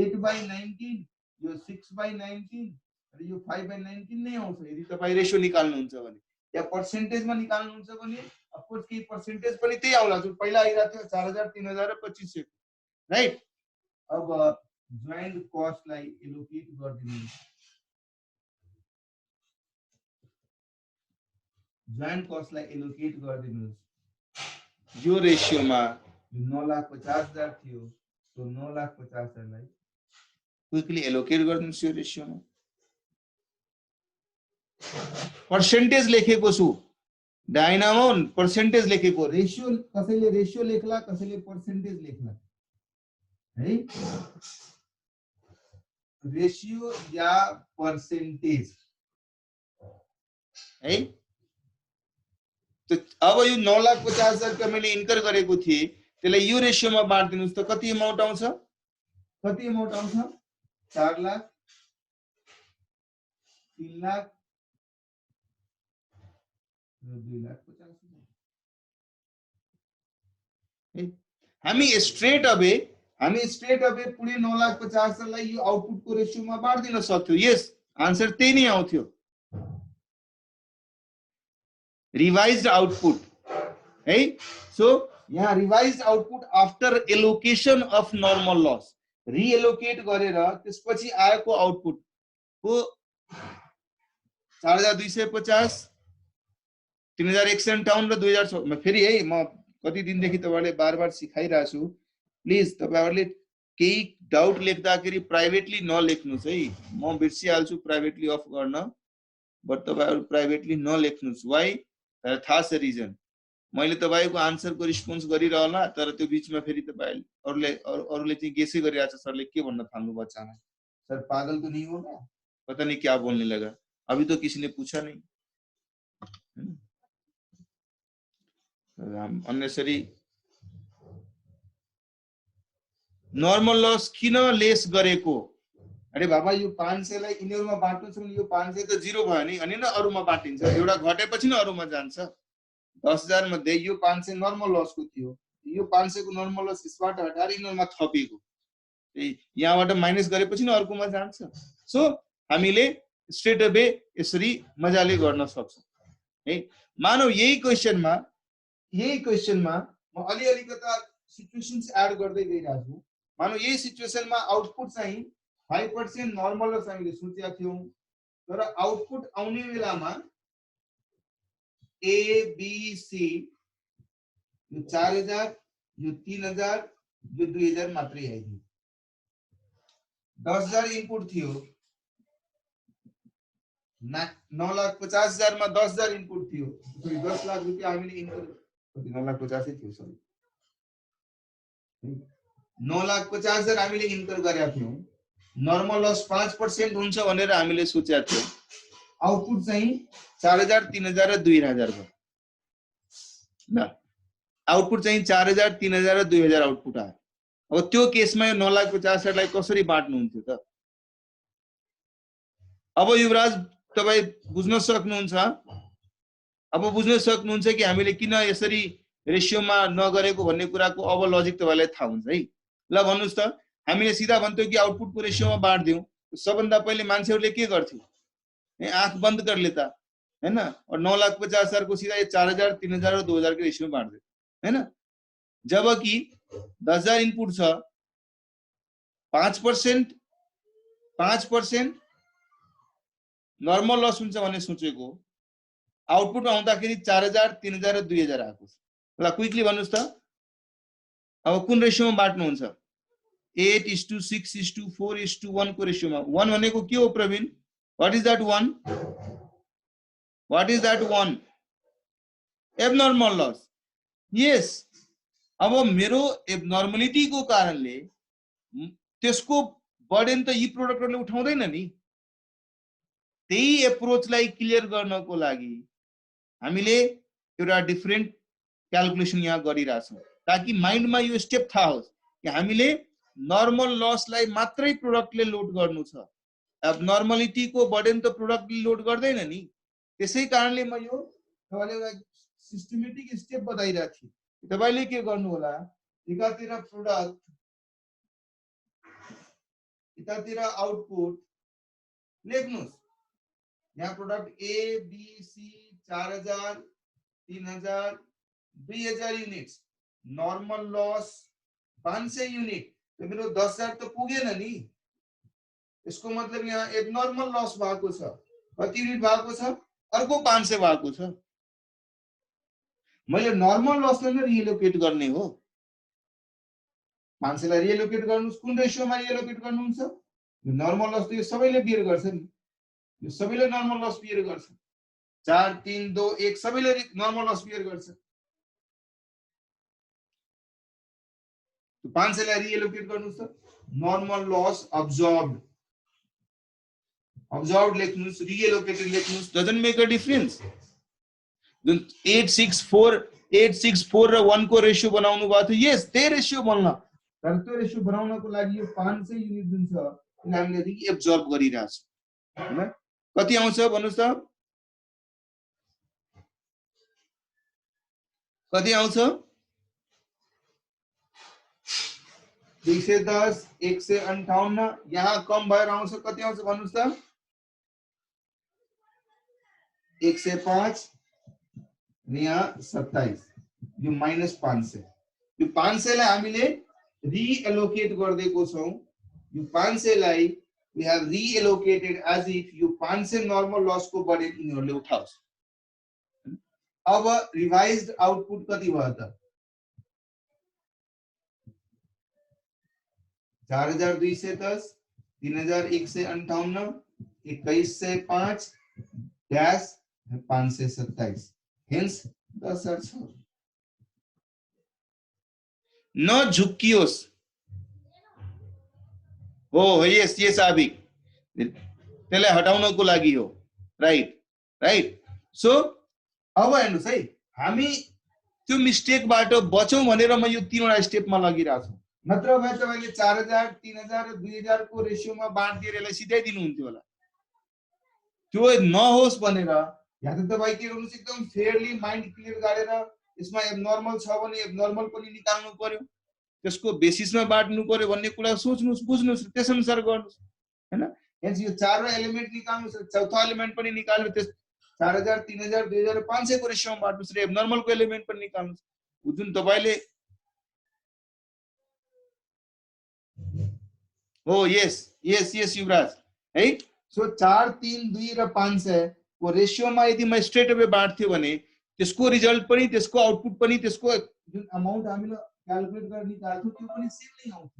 8/19, यो 6/19 र यो 5/19 नै आउँछ यदि तपाई रेशियो निकाल्नुहुन्छ भने। या पर्सेन्टेजमा निकाल्नुहुन्छ भने अफ कोर्स के पर्सेन्टेज पनि त्यही आउला जो पहिला आइराथ्यो 4000, 3000 र 2500, राइट? अब ज्वाइन्ट कस्टलाई एलोकेट गर्दिनुहोस्। ज्वाइन्ट कस्टलाई एलोकेट गर्दिनुहोस् यो रेशियोमा। 9,50,000 थियो, सो 9,50,000 लाई क्विकली एलोकेट गर्दिनुहोस् यो रेशियोमा। पर्सेन्टेज लेखेको छु, डायनामो पर्सेन्टेज लेखेको। रेशियो कसैले रेशियो लेख्ला, कसैले पर्सेन्टेज लेख्ला है। रेशियो या पर्सेन्टेज है। तो अब यो 9,50,000 का मैले इन्कर गरेको थिए, त्यसलाई यो रेशियोमा बाट्दिनुस् त कति अमाउन्ट आउँछ? कति अमाउन्ट आउँछ? 4 लाख, 3 लाख र 2,50,000। हामी स्ट्रेट अवे पुरै 9,50,000 लाई यो आउटपुटको रेशियोमा बाट्दिन सक्थ्यो। यस, आन्सर त्यही नै आउँथ्यो। रिवाइज्ड आउटपुट है। सो यहाँ revised output after allocation of normal loss reallocate गरेर त्यसपछि आएको आउटपुट को 4,250, 3,158 र 2,000। म फेरि है, म कति दिनदेखि तपाईहरुले बार सिखाइरा छु, प्लिज तपाईहरुले केही डाउट लेख्दाखेरि प्राइवेटली नलेख्नुस् है। म बिर्सिहाल्छु प्राइवेटली अफ गर्न, बट तपाईहरु प्राइवेटली नलेख्नुस्। व्हाई? तर थाहा छ रिजन। मैले तपाईको आन्सरको रिस्पोन्स गरिरहला, तर त्यो बीचमा फेरि तपाईहरुले अरूले चाहिँ गेसै गरिरहेछ सरले के भन्न थाल्नु भयो अचानक। सर पागल तो नहीं होगा, पता नहीं क्या बोलने लगा, अभी तो किसी ने पूछा नहीं। अननेसरी नर्मल लस किन लेस गरेको? अरे बाबा यो 500 लाई यिनीहरुमा बाट्नु छ भने यो 500 त जिरो भयो नि, अनि न अरुमा बाटिन्छ। एउटा घटेपछि न अरुमा जान्छ। 10,000 मध्ये यो 500 नर्मल लसको थियो, यो 500 को नर्मल लस यसबाट हटाएर यिनीहरुमा थपेको, यहाँबाट माइनस गरेपछि न अर्कोमा जान्छ। सो हामीले स्ट्रेट अवे यसरी मजाले गर्न सक्छौं है। मानौ यही क्वेशनमा म अलिकता सिचुएसन्स एड गर्दै गइरहेको छु। मानौ यही सिचुएसनमा आउटपुट चाहिँ 5% नर्मल लस हामीले सोचेका थियौं, तर आउटपुट आउने बेलामा ए बी सी यो 4000 यो 3000 यो 2000 मात्रै आइदियो 10,000 इनपुट थियो 9,50,000 मा 10,000 इनपुट थियो 10 लाख रुपैयाँ हामीले इनपुट 9,50,000 थियो सरी 9,50,000 हामीले इन्कर गरेका थियौं नर्मल लस 5% हुन्छ भनेर हामीले सोचेका थियौं आउटपुट चाहिँ 4,000 3,000 र 2,000 भयो ल आउटपुट चाहिँ 4,000 3,000 र 2,000 आउटपुट आयो अब त्यो केसमा यो 9,50,000 लाई कसरी बाट्नु हुन्थ्यो त अब युवराज तपाई बुझ्न सक्नुहुन्छ अब बुझ्न सक्नुहुन्छ कि हामीले किन यसरी रेशियोमा नगरेको भन्ने कुराको अब लजिक तपाईलाई थाहा हुन्छ है ल भन्नुस् त हामीले सिधा भन्थ्यौ कि आउटपुटको रेशियोमा बाट्दियौ सबभन्दा पहिले मान्छेहरुले के गर्थ्यो ए आँख बन्द कर लेता हैन और 9,50,000 को सीधा 4,000 3,000 और 2,000 के रेशियो में बांट दे हैन जबकि 10,000 इनपुट छ 5% नर्मल लस हुन्छ भन्ने सोचेको आउटपुट आउँदाखेरि 4,000 3,000 र 2,000 आएको छ ल क्विकली भन्नुस् त अब कुन रेशियोमा बाट्नु हुन्छ 8:6:4:1 को रेशियोमा 1 भनेको के हो Praveen what is that 1 what is that 1 abnormal loss yes अब मेरो एबनर्मलिटी को कारणले त्यसको बर्डन त यी प्रोडक्टहरुले उठाउँदैन नि त्यही एप्रोचलाई क्लियर गर्नको लागि हामीले एउटा डिफरेंट क्याल्कुलेसन यहाँ गरिराछौं ताकि माइन्डमा यो स्टेप थाहा होस् कि हामीले नर्मल लसलाई मात्रै प्रोडक्टले लोड गर्नु छ एबनर्मलिटी को बर्डन त प्रोडक्टले लोड गर्दैन नि त्यसै कारणले म यो तपाईले एउटा सिस्टमेटिक स्टेप बताइरहेको थिएँ तपाईले के गर्नु होला एकातिर प्रोडक्ट एकातिर आउटपुट लेख्नुस् यहाँ product A B C 4,000 3,000 2,000 units normal loss 500 unit तो मेरो 10,000 तो पुगेन नि यसको मतलब यहाँ एबनर्मल लस भएको छ कति युनिट भएको छ अर्को 500 भएको छ मैले नर्मल लसलाई नै रिएलोकेट गर्ने हो 500 लाई रिएलोकेट गर्नुस् कुन रेशियोमा रिएलोकेट गर्नुहुन्छ यो नर्मल लस त यो सबैले बियर गर्छ नि यो सबैले नर्मल लस बियर गर्छ 4 3 2 1 सबैले नर्मल लस बियर गर्छ तो 500 लाई रिएलोकेट गर्नुस् त नर्मल लस अब्जॉर्ब्ड लेख्नुस् रिएलोकेटेड लेख्नुस् डजन्ट मेक अ डिफरेंस 864 र 1 को रेशियो बनाउनु भएको थियो यस त्यही रेशियो बन्न तर त्यो रेशियो बनाउनको लागि यो 500 युनिट जुन छ त्यसलाई हामीले रिएब्जर्ब गरिराछौं हैन कति आउँछ भन्नुस् त कति आउँछ 210 158 यहाँ कम भएर आउँछ कति आउँछ भन्नुस् त 105 यहाँ 27 यो -500 यो 500 लाई हामीले रिएलोकेट गर्दैको छौं यो 500 लाई we have reallocated as if यो 500 नर्मल लस को बर्डन यिनीहरुले उठाओस् अब रिवाइज्ड आउटपुट कति भयो त 4,210 3,158 2,105 डैश 527 हेन्स 10,000 न झुक्कियोस् हो यस यस आबिक त्यसलाई हटाउनको लागि हो राइट सो अब हेर्नुस् है हामी त्यो मिस्टेकबाट बचौं भनेर म यो तीनवटा स्टेपमा लगिरहेको छु नत्र भए तपाईले 4,000 3,000 र 2,000 को रेशियोमा बाँड्दिएर यसलाई सिधै दिनु हुन्थ्यो होला त्यो नहोस् भनेर या त तपाई के गर्नुस् एकदम फेयरली माइन्ड क्लियर गरेर यसमा एबनर्मल छ भने एबनर्मल पनि निकाल्नु पर्यो त्यसको बेसिसमा बाट्नु पर्यो भन्ने कुरा सोच्नुस् बुझ्नुस् त्यसअनुसार गर्नुस् हैन हेन्स यो चार एलिमेन्ट निकाल्नुस् चौथा एलिमेन्ट पनि निकाल्नु त्यस 4,000 3,000 2,000 500 को रेशियोमा बाट्नुस् र एबनर्मल को एलिमेन्ट पनि निकाल्नुस् जुन तपाईले हो यस युवराज है सो 4 3 2 र 500 को रेशियोमा यदि म स्ट्रेट अवे बाट्थ्यो भने त्यसको रिजल्ट पनि त्यसको आउटपुट पनि त्यसको जुन अमाउन्ट हामीले क्याल्कुलेट गरेर निकाल्छौँ त्यो पनि सेम नै आउँछ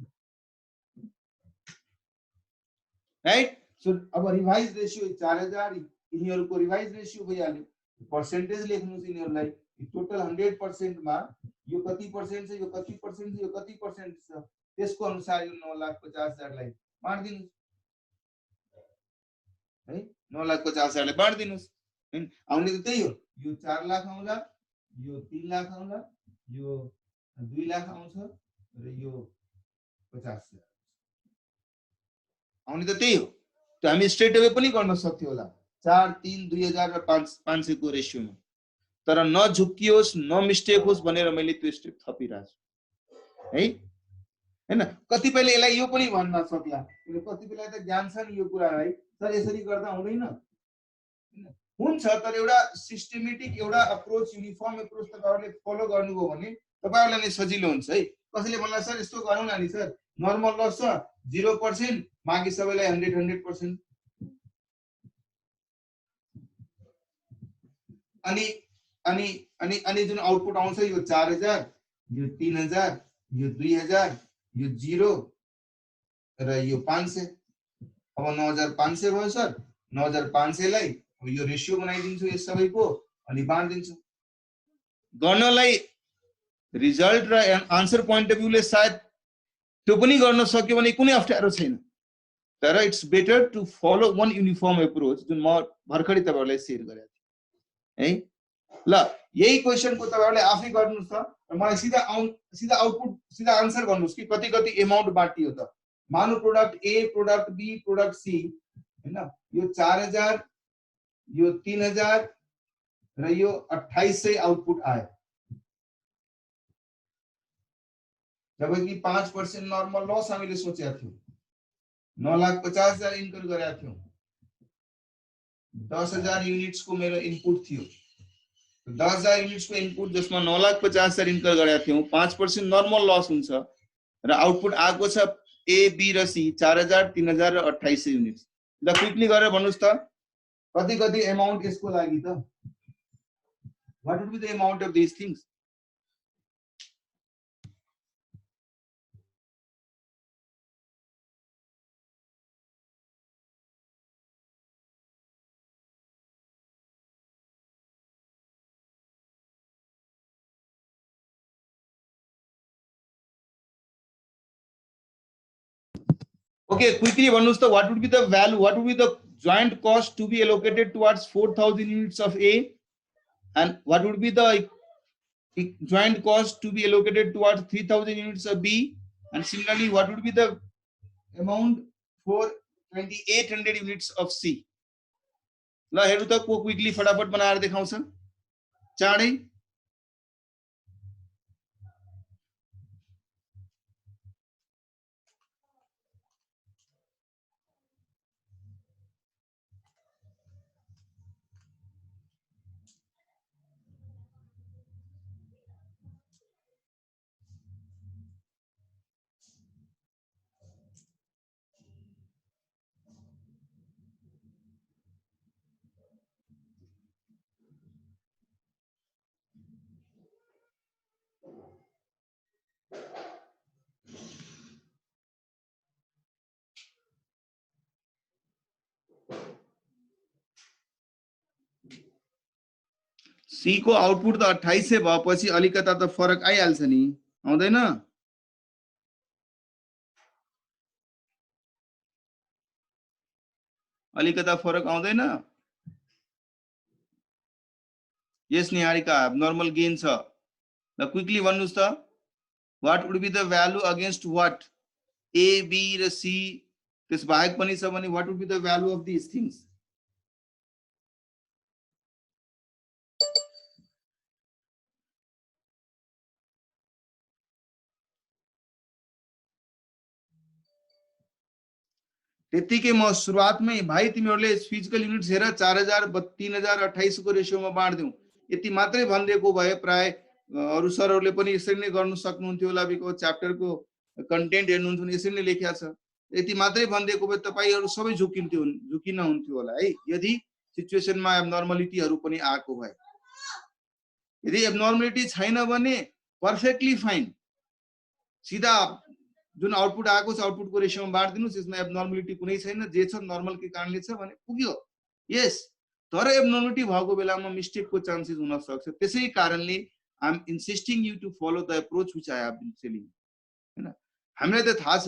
राइट सो अब रिवाइज रेशियो 4000 यिनीहरुको रिवाइज रेशियो भइहाल्यो पर्सेन्टेज लेख्नुस् यिनीहरुलाई टोटल 100% मा यो कति पर्सेन्ट छ यो कति पर्सेन्ट छ यो कति पर्सेन्ट छ त्यसको अनुसार यो 9,50,000 लाई बाँड्दिनुस् है 9,50,000 लाई बाँड्दिनुस् हैन आउने त त्यही हो यो 4 लाख आउँला यो 3 लाख आउँला यो 2 लाख आउँछ र यो 50,000 आउने त त्यही हो त्यो हामी स्ट्रेट अवे पनि गर्न सक्थ्यो होला 4 3 2000 र 500 को रेशियोमा तर नझुकियोस् न मिस्टेक होस् भनेर मैले त्यो स्टेप थपिरहेछु है हैन कतिपयले यसलाई यो पनि भन्न सक्ला किन कतिपयलाई त ज्ञान छ नि यो कुरा है सर यसरी गर्दा हुँदैन हुन्छ तर एउटा सिस्टमेटिक एउटा अप्रोच युनिफर्म अप्रोच तपाईहरुले फलो गर्नुभयो भने तपाईहरुलाई नै सजिलो हुन्छ है कसैले भन्ला सर यस्तो गरौँ न नि सर नर्मल लस छ 0% बाँकी सबैलाई 100% अनि अनि अनि अनि जुन आउटपुट आउँछ यो 4000 यो 3000 यो 2000 यो 0 र यो 500 अब 9500 भयो सर 9500 लाई यो रेशियो बनाइदिन्छु यस सबैको अनि बाँड्दिन्छु गर्नलाई रिजल्ट र आन्सर पोइन्ट अफ भ्यूले सायद त्यो पनि गर्न सक्यो भने कुनै अप्ठ्यारो छैन तर it's better to follow one uniform approach जुन म भर्खरै तपाईहरुलाई शेयर गरेको थिएँ है ल यही क्वेशनको तपाईहरुले आफै गर्नुस् त मलाई सीधा आउटपुट सीधा आन्सर गर्नुस् कि कति कति अमाउन्ट बाँटियो त मानु product A product B product C हैन यो 4000 यो 3000 र यो 2800 आउटपुट आयो जबकि 5% नर्मल लस हामीले सोचेका थियौं 9,50,000 इन्कम गरेका थियौं 10,000 युनिट्स को मेरो इनपुट थियो 10,000 युनिट्स को इनपुट जसमा 9,50,000 इन्कम गरेका थियौं 5% नर्मल लस हुन्छ र आउटपुट आएको छ ए बी र सी 4,000 3,000 र 2800 युनिट्स ल क्विकली गरेर भन्नुस् त कति कति अमाउन्ट यसको लागि त what would be the amount of this things Okay, quickly भन्नुस् त what would be the value, what would be the joint cost to be allocated towards 4,000 units of A and what would be the joint cost to be allocated towards 3,000 units of B and similarly what would be the amount for 2,800 units of C. ल हेरौँ त को quickly फटाफट बनाएर देखाउँछ चाँडै C को output त 2800 भएपछि अलिकता त फरक आइहाल्छ नि आउँदैन अलिकता फरक आउँदैन यस निहारिका नर्मल गेन छ ल क्विकली भन्नुस् त what would be the value against what A B र सी त्यस बाहेक पनि छ भने what would be the value of this things त्यतिकै म सुरुवातमै भाइ तिमीहरुले फिजिकल युनिट्स हेर 4000 3000 2800 को रेशियोमा बाँड्दियौ यति मात्रै भन्दिएको भए प्राय अरु सरहरुले पनि यसरी नै गर्न सक्नुहुन्थ्यो होला बिको च्याप्टरको कन्टेन्ट हेर्नुहुन्छ भने यसरी नै लेखिया छ यति मात्रै भन्दिएको भए तपाईहरु सबै झुकिन हुन्थ्यो होला है यदि सिचुएसनमा नर्मलिटीहरु पनि आएको भए यदि एब्नर्मलिटी छैन भने पर्फेक्टली फाइन, सिधा जुन आउटपुट आएको छ आउटपुटको रेसियोमा बाँडिदिनुस्, यसमा एब्नर्मलिटी कुनै छैन, जे छ नर्मलकै कारणले छ भने पुग्यो। यस, तर एब्नर्मलिटी भएको बेलामा मिस्टेकको चान्सेस हुन सक्छ। त्यसै कारणले I am insisting you to follow the approach which I have been telling, हैन। हामीलाई त थाहा छ,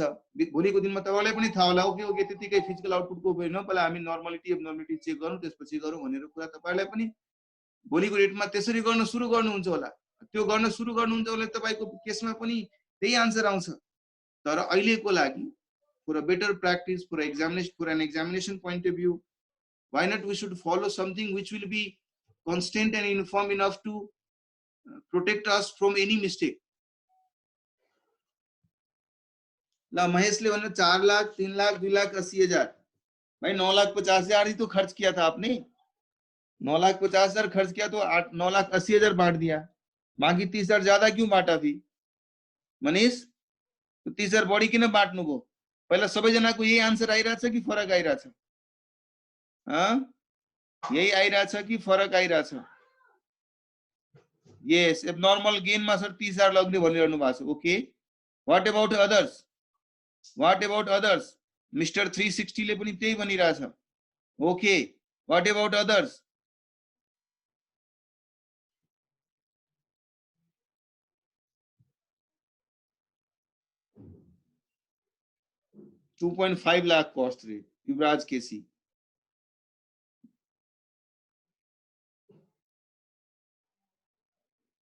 भोलिको दिनमा तपाईँलाई पनि थाहा होला, ओके ओके त्यतिकै फिजिकल आउटपुटको होइन, पहिला हामी नर्मलिटी एब्नर्मलिटी चेक गरौँ त्यसपछि गरौँ भनेर कुरा तपाईँलाई पनि भोलिको डेटमा त्यसरी गर्न सुरु गर्नुहुन्छ होला। त्यो गर्न सुरु गर्नुहुन्छ भने तपाईँको केसमा पनि त्यही आन्सर आउँछ। तर अहिलेको लागि for a better practice, for an examination point of view, why not we should follow something which will be constant and uniform enough to protect us from any mistake. ला महेश ले बोले 4 लाख 3 लाख 2 लाख 80,000, भाई 9,50,000 ही तो खर्च किया था आपने, 9,50,000 खर्च किया तो 9,80,000 बांट दिया, बाकी 30,000 ज्यादा क्यों बांटा? भी मनीष तो 30,000 बढी किन बाँट्नु भो? पहिला सबैजनाको यही आन्सर आइरहेछ कि फरक आइरहेछ? यही आइरहेछ कि फरक आइरहेछ? यस, एब्नर्मल गेनमा सर 30,000 लग्ने भनिरहनु भएको छ। Okay, what about others? What about others? Mister 360 ले पनि त्यही भनिरहेछ। Okay, what about others? $2.5 lakh cost rate, Yuvraj KC.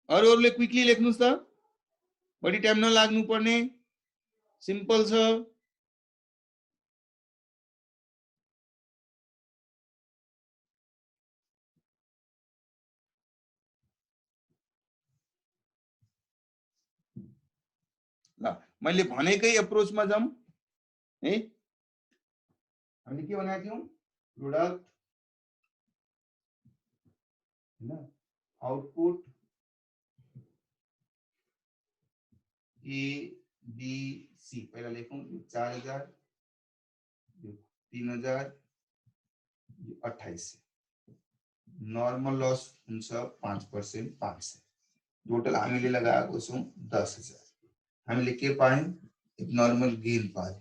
अरूहरूले क्विकली लेख्नुस् त, बढी टाइम नलाग्नु पर्ने, सिम्पल छ। ल मैले भनेकै एप्रोचमा जाऊँ है। हामीले के भनेका थियौं? प्रोडक्ट हैन, आउटपुट ए बी सी पहिला लेखौं। 4,000, 3,000, 2800, नर्मल लस हुन्छ 5%, 500, टोटल हामीले लगाएको छौं 10,000। हामीले के पायौं? Abnormal gain पायौं।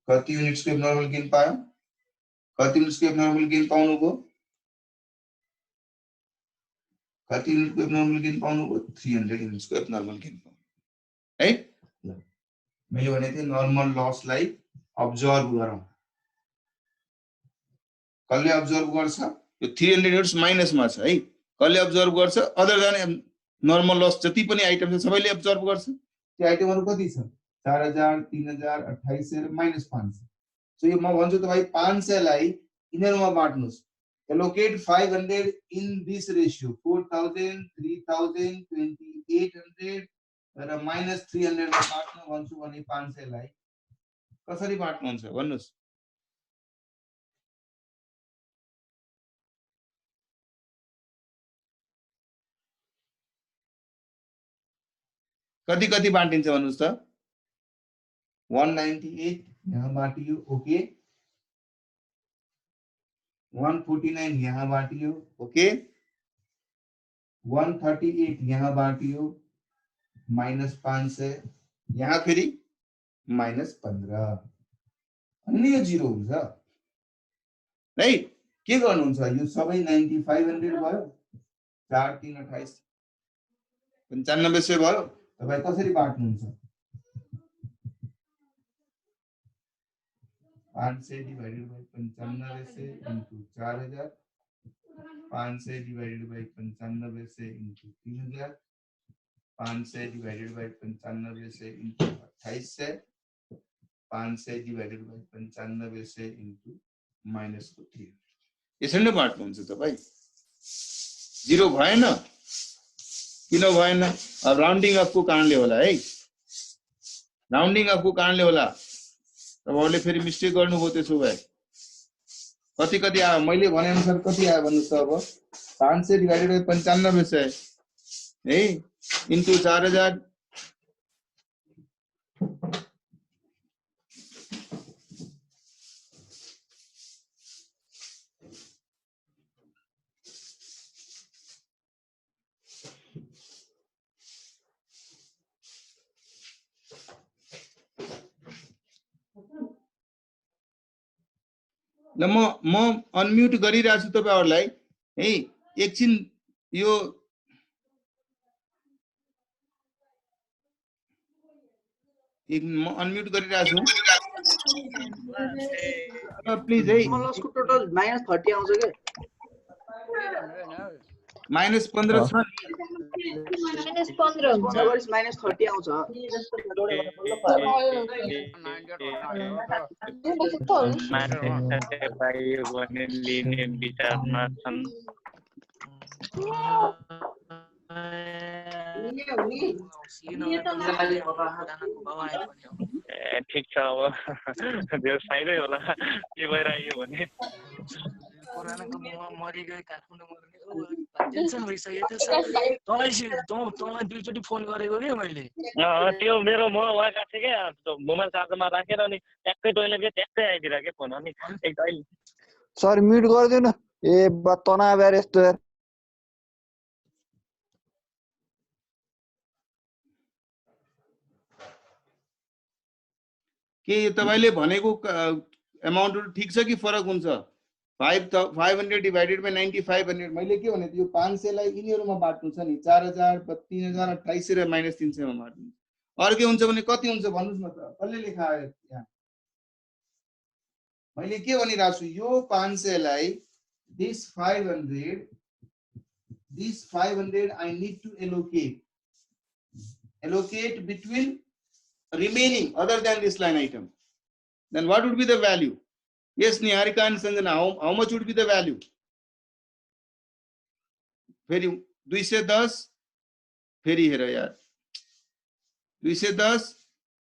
कति युनिट्सको एब्नर्मल गेन पायौं? कति युनिट्सको एब्नर्मल गेन पाउनु भो? कति युनिटको एब्नर्मल गेन पाउनु भो? 300 युनिट्सको एब्नर्मल गेन पाउनु है। मैले भनेको थिएँ नर्मल लसलाई अब्जर्भ गरौँ। कसले अब्जर्भ गर्छ? यो 300 युनिट्स माइनसमा छ है। कसले अब्जर्भ गर्छ? अदर देन नर्मल लस जति पनि आइटम छ सबैले अब्जर्भ गर्छ। त्यो आइटमहरु कति छ? 4,000, 3,000, 2800 र -500। सो यो म भन्छु तपाईँ 500 लाई यिनीहरुमा बाट्नुस्। Allocate 500 in this ratio, 4,000, 3,000, 2,800 र -300 मा बाट्न भन्छु भने 500 लाई कसरी बाट्नुहुन्छ भन्नुस्? कति कति बाटिन्छ भन्नुस् त? 198 यहाँ बाटियो, ओके। 149 यहाँ बाटियो, ओके। 138 यहाँ बाटियो, -500, यहाँ फेरि -15, अनि यो 0 हुन्छ। राइट? के गर्नुहुन्छ? यो सबै 9500 भयो, 4 3 28 9500 भयो। तपाई कसरी बाट्नुहुन्छ? 500 divided by 9500 into 4000, 500 divided by 9500 into 3000, 500 divided by 9500 into 2800, 500 divided by 9500 into -300। यसरी नै बाट्नुहुन्छ तपाई। 0 भएन? किन भएन? अब राउन्डिङ अफको कारणले होला है। राउन्डिङ अफको कारणले होला। तपाईहरुले फेरि मिस्टेक गर्नुभयो त्यसो भए। कति कति आयो? मैले भने अनुसार कति आयो भन्नुस् त अब? 500 डिवाइडेड बाइ 9500 है इन्टु 4000, ल म अनम्युट गरिरहेको छु तपाईहरुलाई है एकछिन यो म अनम्युट गरिरहेको छु प्लिज है प्लसको टोटल -30 आउँछ के -15 छ -15 हुन्छ -30 आउँछ लिने विचारमा छन् ठिक छ अब त्यो साइडै होला के भइरहेको भने कोरोनाको मरिगयो काठमाडौँ मर्ने टेन्सन भइसक्यो त्यो तपाईँ दुईचोटि फोन गरेको के मैले त्यो मेरो म उहाँ काट्थेँ क्या मोबाइल चार्जरमा राखेर अनि ट्याक्कै टोइलेट गयो ट्याक्कै आइदिएर के फोन अनि एकदम सर म्युट गरिदिउ न ए तनाव यार यस्तो यार के तपाईले भनेको अमाउन्टहरु ठीक छ कि फरक हुन्छ 500 डिवाइडेड बाइ 9500 मैले के भने यो 500 लाई यिनीहरुमा बाट्नु छ नि 4000 3000 2800 र -300 मा बाट्नु अर्को हुन्छ भने कति हुन्छ भन्नुस् न त कसले लेखायो यहाँ मैले के भनिराछु छु यो 500 लाई this 500 I need to allocate between remaining other than this line item. Then what would be the value? Yes, Niharika and Sanjana, how much would be the value? Very 210 फेरि हेर यार 210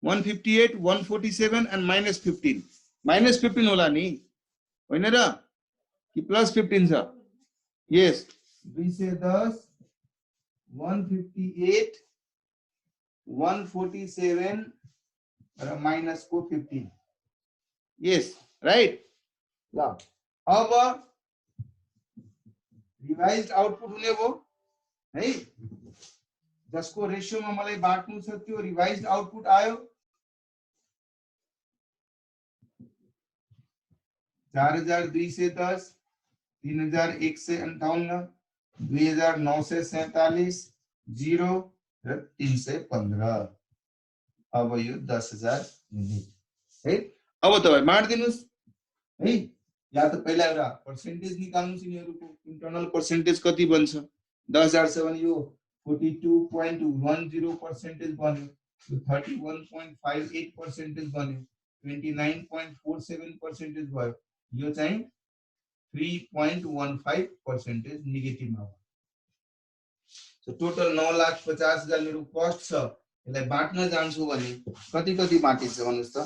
158 147 and -15 होला नि हैन र कि +15 छ यस 210 158 147 र -15 यस राइट ल अब रिवाइज्ड आउटपुट हुने भो है जसको रेशियोमा मलाई बाट्नु छ त्यो रिवाइज्ड आउटपुट आयो 4210 3158 2947 0 र 315 अब यो 10000 युनिट है अब तपाई बाट्दिनुस् है या त पहिला एउटा पर्सेन्टेज निकाल्नुस् यिनीहरुको इन्टरनल पर्सेन्टेज कति बन्छ 10000 छ भने यो 42.10% बन्यो 31.58% बन्यो 29.47% भयो यो चाहिँ 3.15% नेगेटिभमा भयो सो टोटल 9,50,000 मेरो कस्ट छ यसलाई बाट्न जान्छु भने कति कति बाटिन्छ भन्नुस् त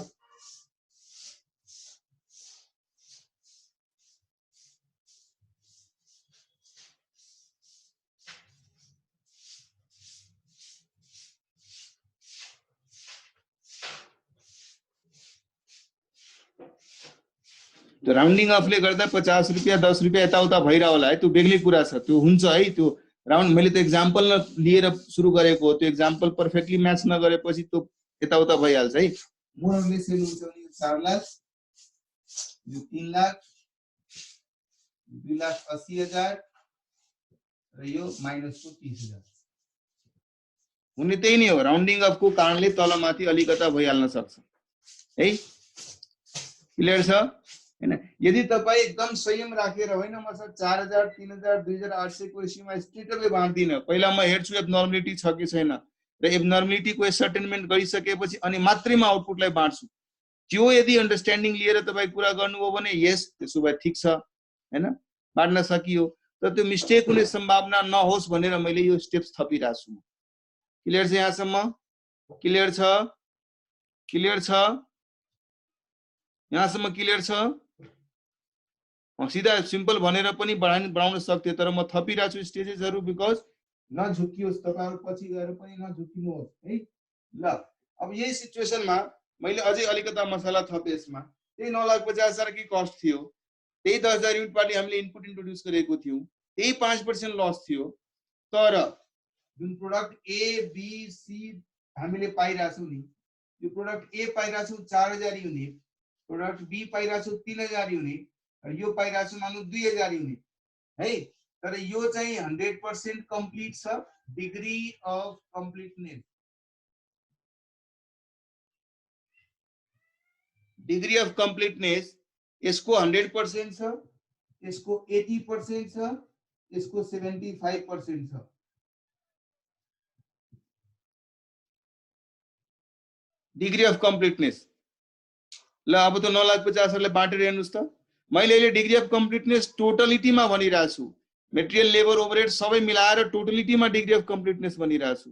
राउन्डिङ अफले गर्दा 50 रुपैयाँ 10 रुपैयाँ यताउता भइरा होला है त्यो बेग्लै कुरा छ त्यो हुन्छ है त्यो राउन्ड मैले त एक्जाम्पल लिएर सुरु गरेको हो त्यो एक्जाम्पल पर्फेक्टली म्याच नगरेपछि त्यो यताउता भइहाल्छ है मोरले सेल हुन्छ भने 4 लाख यो 3 लाख 2,80,000 र यो माइनसको 30,000 हुने त्यही नै हो राउन्डिङ अफको कारणले तलमाथि अलिकता भइहाल्न सक्छ है क्लियर छ हैन यदि तपाई एकदम संयम राखेर होइन म सर 4000 3000 2800 को रेशियोमा स्ट्रेटअवे बाँड्दिन पहिला म हेर्छु एब्नर्मलिटी छ कि छैन र एब्नर्मलिटी को सर्टेनमेन्ट गरिसकेपछि अनि मात्रै म आउटपुटलाई बाँड्छु त्यो यदि अन्डरस्ट्यान्डिङ लिएर तपाई कुरा गर्नुभयो भने यस त्यसो भए ठीक छ हैन बाँड्न सकियो तर त्यो मिस्टेक हुने सम्भावना नहोस् भनेर मैले यो स्टेप्स थपिरहेको छु क्लियर छ यहाँसम्म क्लियर छ यहाँसम्म क्लियर छ सीधा सिम्पल भनेर पनि बढाउन सक्थे तर म थपिरहेको छु स्टेजेसहरु बिकज नझुकियोस् तपाईहरु पछि गएर पनि नझुकिनुहोस् है ल अब यही सिचुएसनमा मैले अझै अलिकता मसला थपे यसमा त्यही 9,50,000 की कस्ट थियो त्यही 10,000 युनिट पार्टी हामीले इनपुट इन्ट्रोड्युस गरेको थियौ त्यही 5% लस थियो तर जुन प्रोडक्ट ए बी सी हामीले पाइराछौं नि यो प्रोडक्ट ए पाइराछौं 4,000 युनिट प्रोडक्ट बी पाइराछौं 3,000 युनिट यो पाइरहेको छु मानौ 2000 युनिट है, तर यो चाहिँ 100% कम्प्लिट छ। डिग्री अफ कम्प्लिटनेस, डिग्री अफ कम्प्लिटनेस यसको 100% छ, यसको 80% छ, यसको 75% छ। डिग्री अफ कम्प्लिटनेस ल अब त 9,50,000 बाँटेर हेर्नुस् त। मैले अहिले डिग्री अफ कम्प्लिटनेस टोटलिटीमा भनिरहेको छु, मेटेरियल लेबर ओभरहेड सबै मिलाएर टोटलिटीमा डिग्री अफ कम्प्लिटनेस भनिरहेको छु।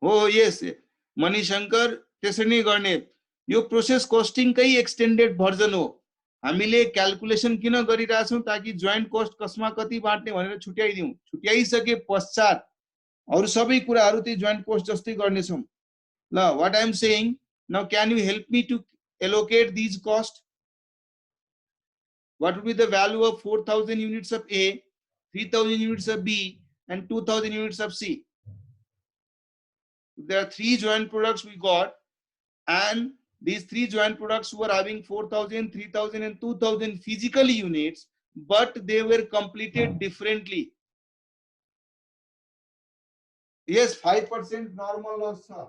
हो यस मणिशंकर, त्यसरी नै गर्ने। यो प्रोसेस कस्टिङकै एक्सटेन्डेड भर्जन हो। हामीले क्याल्कुलेसन किन गरिरहेछौँ, ताकि जोइन्ट कस्ट कसमा कति बाँट्ने भनेर छुट्याइदिउँ। छुट्याइसके पश्चात अरु सबै कुराहरू त्यही जोइन्ट कस्ट जस्तै गर्नेछौँ। ल what I am saying, now can you help me to allocate these cost? What would be the value of 4,000 units of A, 3,000 units of B, and 2,000 units of C? There are three joint products we got, and these three joint products were having 4,000, 3,000, and 2,000 physical units, but they were completed differently. Yes, 5% normal loss, sir.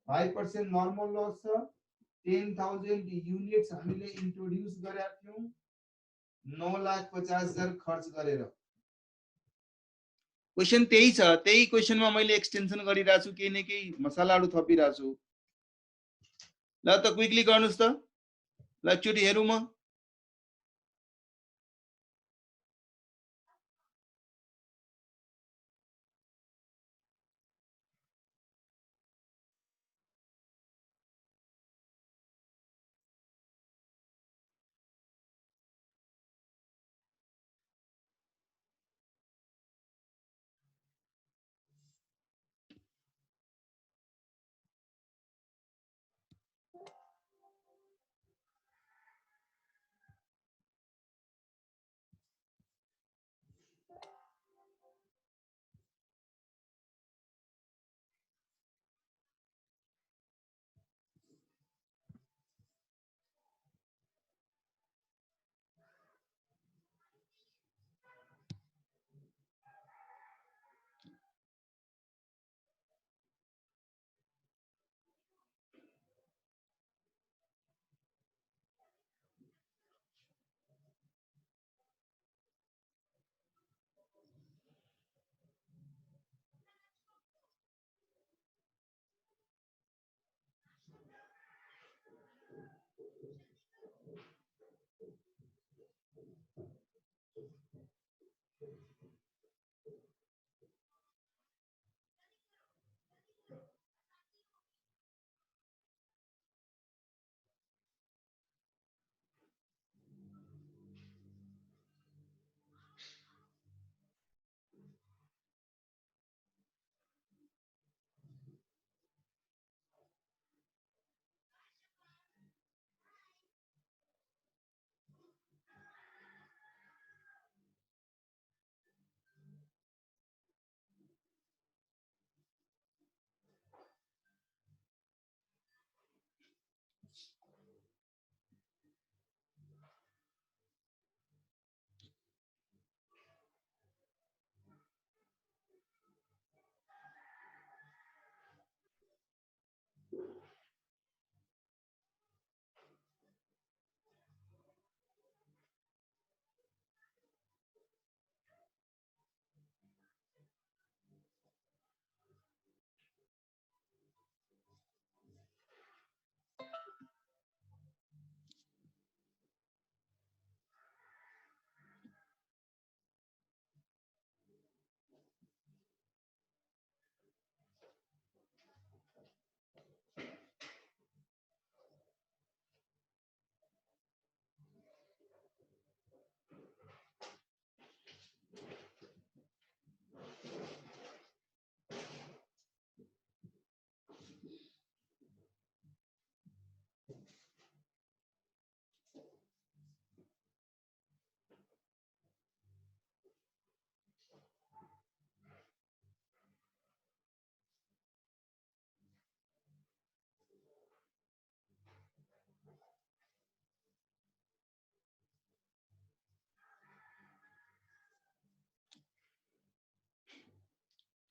5% normal loss, sir. 10,000 units हामीले introduce गरेका थियौं 9,50,000 खर्च गरेर। Question त्यही छ, त्यही क्वेशनमा मैले extension गरिरहेको छु, केही न केही मसलाहरू थपिरहेको छु। ल त क्विकली गर्नुस् त, ल एकचोटि हेरौँ म।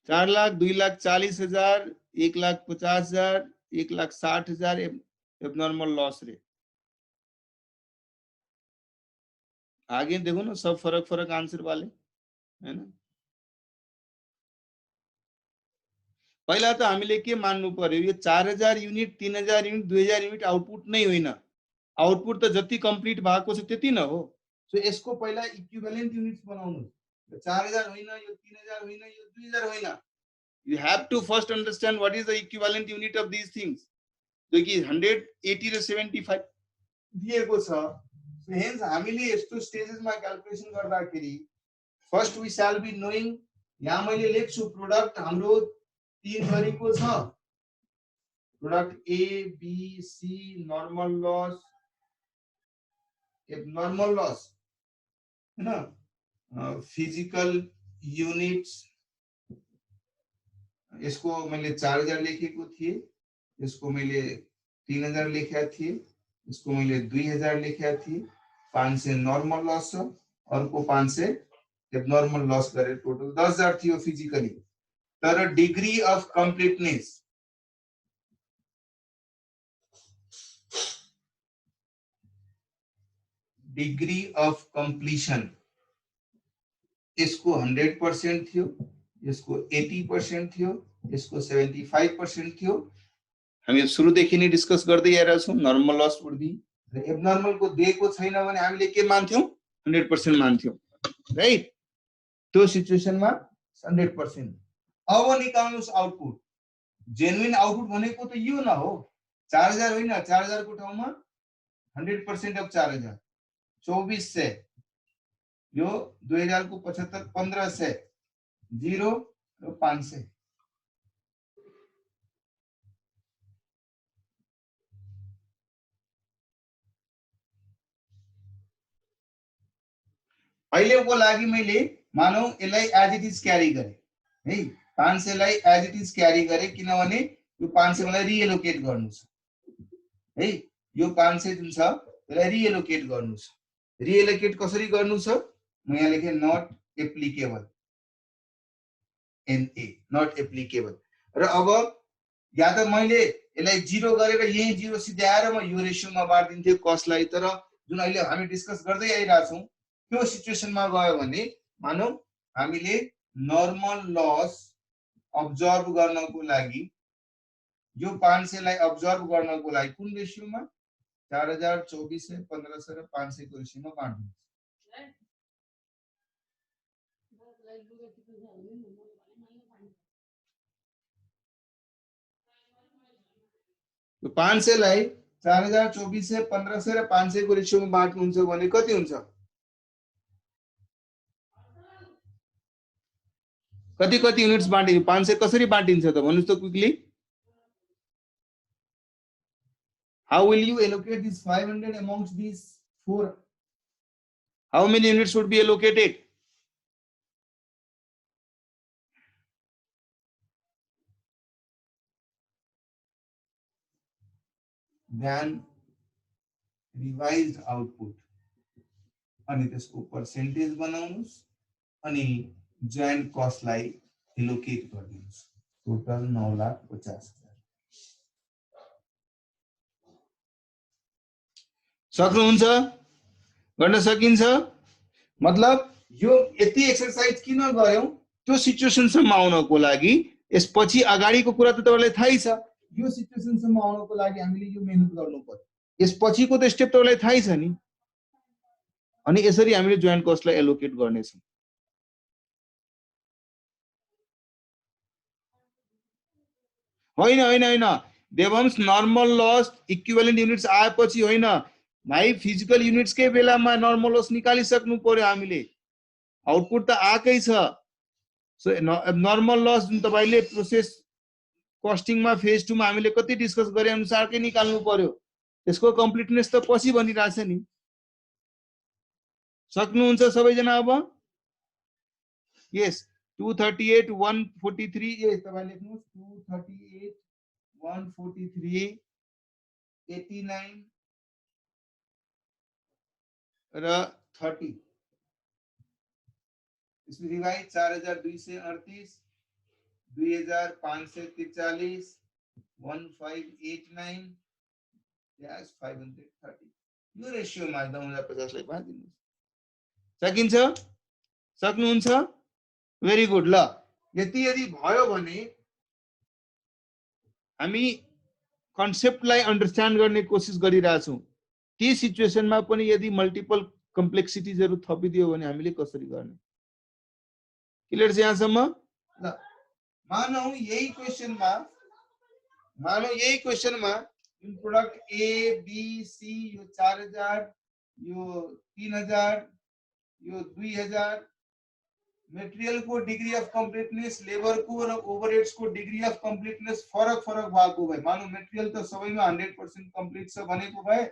4,00,000, 2,40,000, 1,50,000, 1,60,000 एबनॉर्मल लॉस रे। आगे देखो ना, सब फरक फरक आंसर वाले है ना। पहिला त हामीले के मान्नु पर्यो, यो 4,000 युनिट, 3,000 युनिट, 2,000 युनिट आउटपुट नै होइन। आउटपुट त जति कम्प्लिट भएको छ त्यति न हो। सो यसको पहिला इक्विभ्यालेन्ट युनिट्स बनाउनु। यो 4,000 होइन, यो 3,000 होइन, यो 2,000 होइन। You have to first understand what is the equivalent unit of these things. जो कि 180 र 75 दिएको छ। So hence हामीले यस्तो स्टेजेसमा क्याल्कुलेसन गर्दाखेरि first we shall be knowing, यहाँ मैले लेख्छु प्रोडक्ट हाम्रो 3 गरीको छ। Product A B C, normal loss, abnormal loss हैन, फिजिकल युनिट्स। यसको मैले 4,000 लेखेको थिए, यसको मैले 3,000 लेखेका थिए, यसको मैले 2,000 लेखेका थिए। 500 नर्मल लस छ, अर्को 500 एबनॉर्मल लस गरे, टोटल 10,000 थियो फिजिकली। तर degree of कम्प्लिटनेस degree of completion यसको 100% थियो, यसको 80% थियो, यसको 75% थियो। हामी सुरुदेखि नै डिस्कस गर्दै आइरहेका छौं नर्मल लस वुड बी, र एबनर्मल को दिएको छैन भने हामीले के मान्थ्यौं, 100% मान्थ्यौं, राइट। त्यो सिचुएसनमा 100%। अब निकाल्नुस् आउटपुट। जेन्युइन आउटपुट भनेको त यो न हो, 4,000 होइन, 4,000 को ठाउँमा 100% अफ 4,000 2400, यो 2,000 को 75 1500, 0 र 500। अहिलेको लागि मैले मानौ यसलाई एज इट इज क्यारी गरे है, 500 लाई एज इट इज क्यारी गरे, किनभने यो 500 मलाई रिएलोकेट गर्नु छ है। यो 500 जुन छ त्यसलाई रिएलोकेट गर्नु छ। रिएलोकेट कसरी गर्नु छ, म यहाँ लेखे not applicable, NA not applicable. र अब या त मैले यसलाई 0 गरेर यही 0 सिध्याएर म यो रेशियोमा बाँड्दिन्थे कस्टलाई, तर जुन अहिले हामी डिस्कस गर्दै आइरा छौं त्यो सिचुएसनमा गयो भने मानौ हामीले नर्मल लस अब्जर्भ गर्नको लागि यो 500 लाई अब्जर्भ गर्नको लागि कुन रेशियोमा, 4,000, 2400, 1500 र 500 को रेशियोमा बाँड्दिन्छ। यो 500 लाई 4,000, 2400, 1500 र 500 को रेशियोमा बाँड्नुहुन्छ भने कति हुन्छ, कति कति युनिट्स बाँडिन्छ, 500 कसरी बाँडिन्छ त भन्नुस् त quickly. How will you allocate this 500 amongst these 4? How many units should be allocated? Then revised output अनि त्यसको पर्सेन्टेज बनाउनुस् अनि जोइन्ट कस्टलाई एलोकेट गरिदिनुस्। टोटल 9,50,000। सक्नुहुन्छ, गर्न सकिन्छ। मतलब यो यति एक्सरसाइज किन गर्यौं, त्यो सिचुएसनसम्म आउनको लागि। यसपछि अगाडिको कुरा त तपाईलाई थाहै छ, यो सिचुएसनसम्म आउनको लागि हामीले यो मेहनत गर्नु पर्यो। यसपछिको त स्टेप तपाईलाई थाहै छ नि। अनि यसरी हामीले जोइन्ट कस्टलाई एलोकेट गर्नेछौं। होइन होइन होइन, देवंश नर्मल लस इक्विभ्यालेन्ट युनिट्स आएपछि होइन भाइ, फिजिकल युनिट्स के बेलामा नर्मल लस निकालिसक्नु पर्यो हामीले। आउटपुट त आकै छ। सो नर्मल लस जुन तपाईले प्रोसेस कस्टिङमा फेज 2 मा हामीले कति डिस्कस गरे अनुसारकै निकाल्नु पर्यो। त्यसको कम्प्लिटनेस त पछि भनिराछ नि। सक्नुहुन्छ सबैजना अब? यस, 238 143, यस तपाईले लेख्नुस् 238 143 89 र 30। इसमें रिवाइज 4,238 2543 1589 yes 530 यो रेशियोमा 9050 लाई 5 दिनुहोस् सकिन्छ सक्नुहुन्छ भेरी गुड ल यदि भयो भने हामी कन्सेप्टलाई अन्डरस्ट्यान्ड गर्ने कोसिस गरिरहेछौं ती सिचुएसनमा पनि यदि मल्टिपल कम्प्लेक्सिटीजहरु थपिदियो भने हामीले कसरी गर्ने क्लियर छ यहाँसम्म ल मानौ यही क्वेशनमा in product A B C यो 4000 यो 3000 यो 2000 मटेरियल को डिग्री अफ कम्प्लिटनेस लेबर को र ओभरहेड्स को डिग्री अफ कम्प्लिटनेस फरक भएको भए मानौ मटेरियल त सबैमा 100% कम्प्लिट छ भनेको भए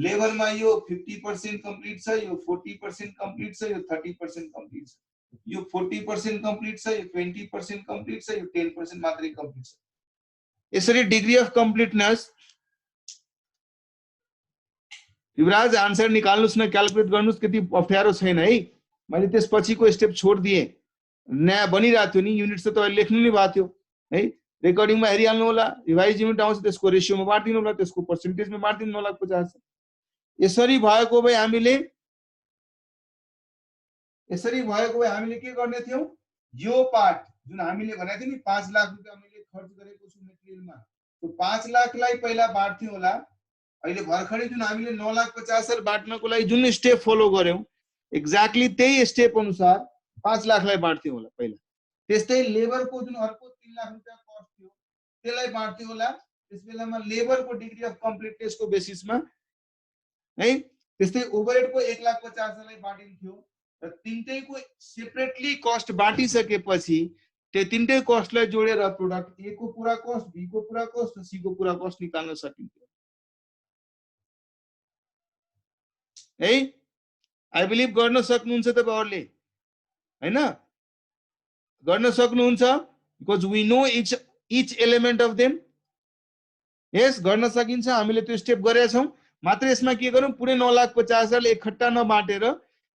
लेबर मा यो 50% कम्प्लिट छ यो 40% कम्प्लिट छ यो 30% कम्प्लिट छ यो 40% कम्प्लिट छ यो 20% कम्प्लिट छ यो 10% मात्रै कम्प्लिट छ यसरी degree of completeness Yuvraj answer निकाल्नुस् न क्याल्कुलेट गर्नुस् त्यति अप्ठ्यारो छैन है मैले त्यसपछिको स्टेप छोड्दिए नयाँ बनिरहेको थियो नि युनिट्स त तपाईले लेख्नु नै भएको थियो है रेकर्डिङमा हेरिहाल्नु होला रिभाइज युनिट आउँछ त्यसको रेशियोमा बाँड्दिनु होला त्यसको पर्सेन्टेजमा बाँड्दिनु होला 50 यसरी भएको भए हामीले के गर्ने थियौ यो पार्ट जुन हामीले भनेको थियो नि 5 लाख रुपैयाँ मैले खर्च गरेको छु मटेरियलमा त्यो 5 लाखलाई पहिला बाँड्थ्यौ होला अहिले भर्खरै जुन हामीले 9,50,000 बाँड्नको लागि जुन स्टेप फलो गर्यौं एक्ज्याक्टली त्यही स्टेप अनुसार 5 लाखलाई बाँड्थ्यौ होला पहिला त्यस्तै लेबरको जुन अर्को 3 लाख रुपैयाँ कस्ट थियो त्यसलाई बाँड्थ्यौ होला त्यसबेलामा लेबरको डिग्री अफ कम्प्लिटनेसको बेसिसमा है त्यस्तै ओभरहेडको 1,50,000लाई बाँडिन्थ्यो र तिनटैको सेपरेटली कस्ट बाँटिसकेपछि त्यो तिनटै कस्टलाई जोडेर प्रोडक्ट ए को पूरा कस्ट बी को पूरा कस्ट र सी को पूरा कस्ट निकाल्न सकिन्थ्यो है आई बिलिभ गर्न सक्नुहुन्छ तपाईहरुले हैन गर्न सक्नुहुन्छ because we know each element of them यस गर्न सकिन्छ हामीले त्यो स्टेप गरेका छौं मात्र यसमा के गरौँ पुरै 9,50,000 एकखट्टा नबाटेर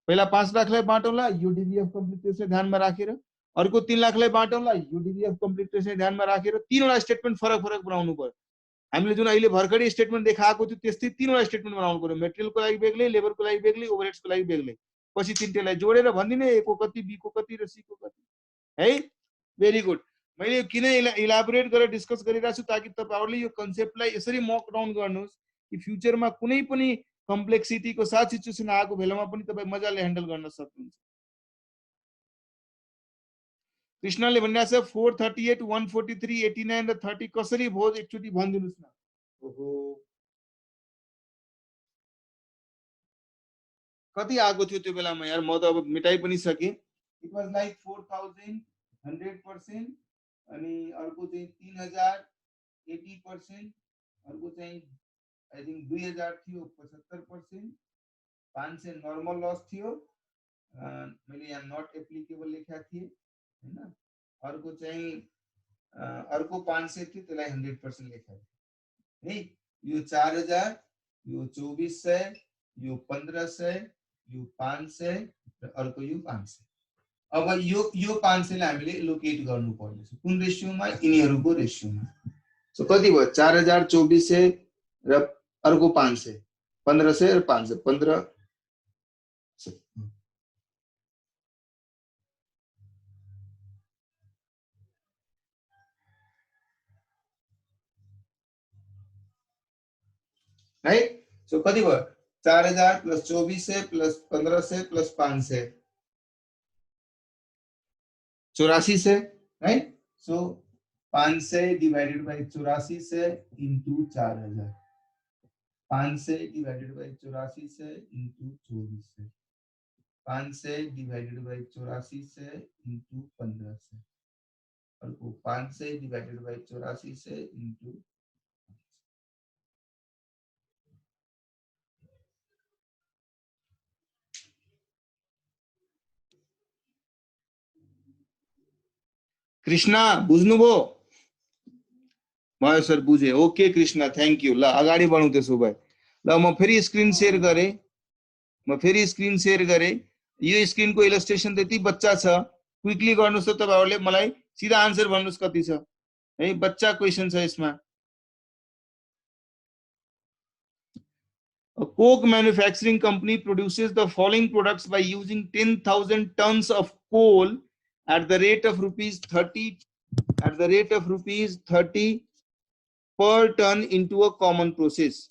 पहिला 5 लाखलाई बाटौँला यो डिग्री अफ कम्प्लिटनेसलाई ध्यानमा राखेर अर्को 3 लाखलाई बाटौँला यो डिग्री अफ कम्प्लिटनेसलाई ध्यानमा राखेर तीनवटा स्टेटमेन्ट फरक बनाउनु पर्यो हामीले जुन अहिले भर्खरै स्टेटमेन्ट देखाएको थियो त्यस्तै तीनवटा स्टेटमेन्ट बनाउनु पर्यो मटेरियलको लागि बेग्लै लेबरको लागि बेग्लै ओभरहेड्सको लागि बेग्लै पछि तीनटैलाई जोडेर भन्दिने ए को कति बी को कति र सी को कति है भेरी गुड मैले किन इलाबोरेट गरेर डिस्कस गरिरहेको छु ताकि तपाईहरुले यो कन्सेप्टलाई यसरी मक डाउन गर्नुस् कि फ्युचरमा कुनै पनि कम्प्लेक्सिटीको साथ सिचुएसन आएको बेलामा पनि तपाई मजाले ह्यान्डल गर्न सक्नुहुन्छ कृष्णले भनिरहेछ 438 143 89 र 30 कसरी भयो एकचोटी भनिदिनुस् न ओहो कति आएको थियो त्यो बेलामा यार म त अब मिटाइ पनि सके इट वाज लाइक 4000 100% अनि अर्को चाहिँ 3000 80% अर्को चाहिँ आई थिंक 2000 थियो 75% 500 नर्मल लस थियो मैले यहाँ नट एप्लिकेबल लेखेको थिए हैन अर्को चाहिँ अर्को 500 थियो त्यसलाई 100% लेखेको थिए है यो 4000 यो 2400 यो 1500 यो 500 र अर्को यो 500 अब यो 500 लाई हामीले एलोकेट गर्नु पर्ने छ कुन रेशियोमा यिनीहरुको रेशियोमा सो कति भयो 4000 2400 र अर्को 500 1500 र 500 15 राइट सो कति भयो 4000 plus 2400 plus 1500 plus 500 8400 right so 500 divided by 8400 into 4000 500 divided by 8400 into 2400 500 divided by 8400 into 1500 और 500 डिवाइडेड बाय 8400 into कृष्णा बुझ्नुभयो भयो सर बुझे ओके कृष्णा थ्यांक यू ल अगाडि बढौं त्यसो भए ल म फेरि स्क्रिन शेयर गरे यो स्क्रिनको इलस्ट्रेसन त्यति बच्चा छ क्विकली गर्नुस् त तपाईहरुले मलाई सिधा आन्सर भन्नुस् कति छ है बच्चा क्वेशन छ यसमा A coke manufacturing company produces the following products by using 10,000 tons of coal at the rate of rupees 30 per ton into a common process.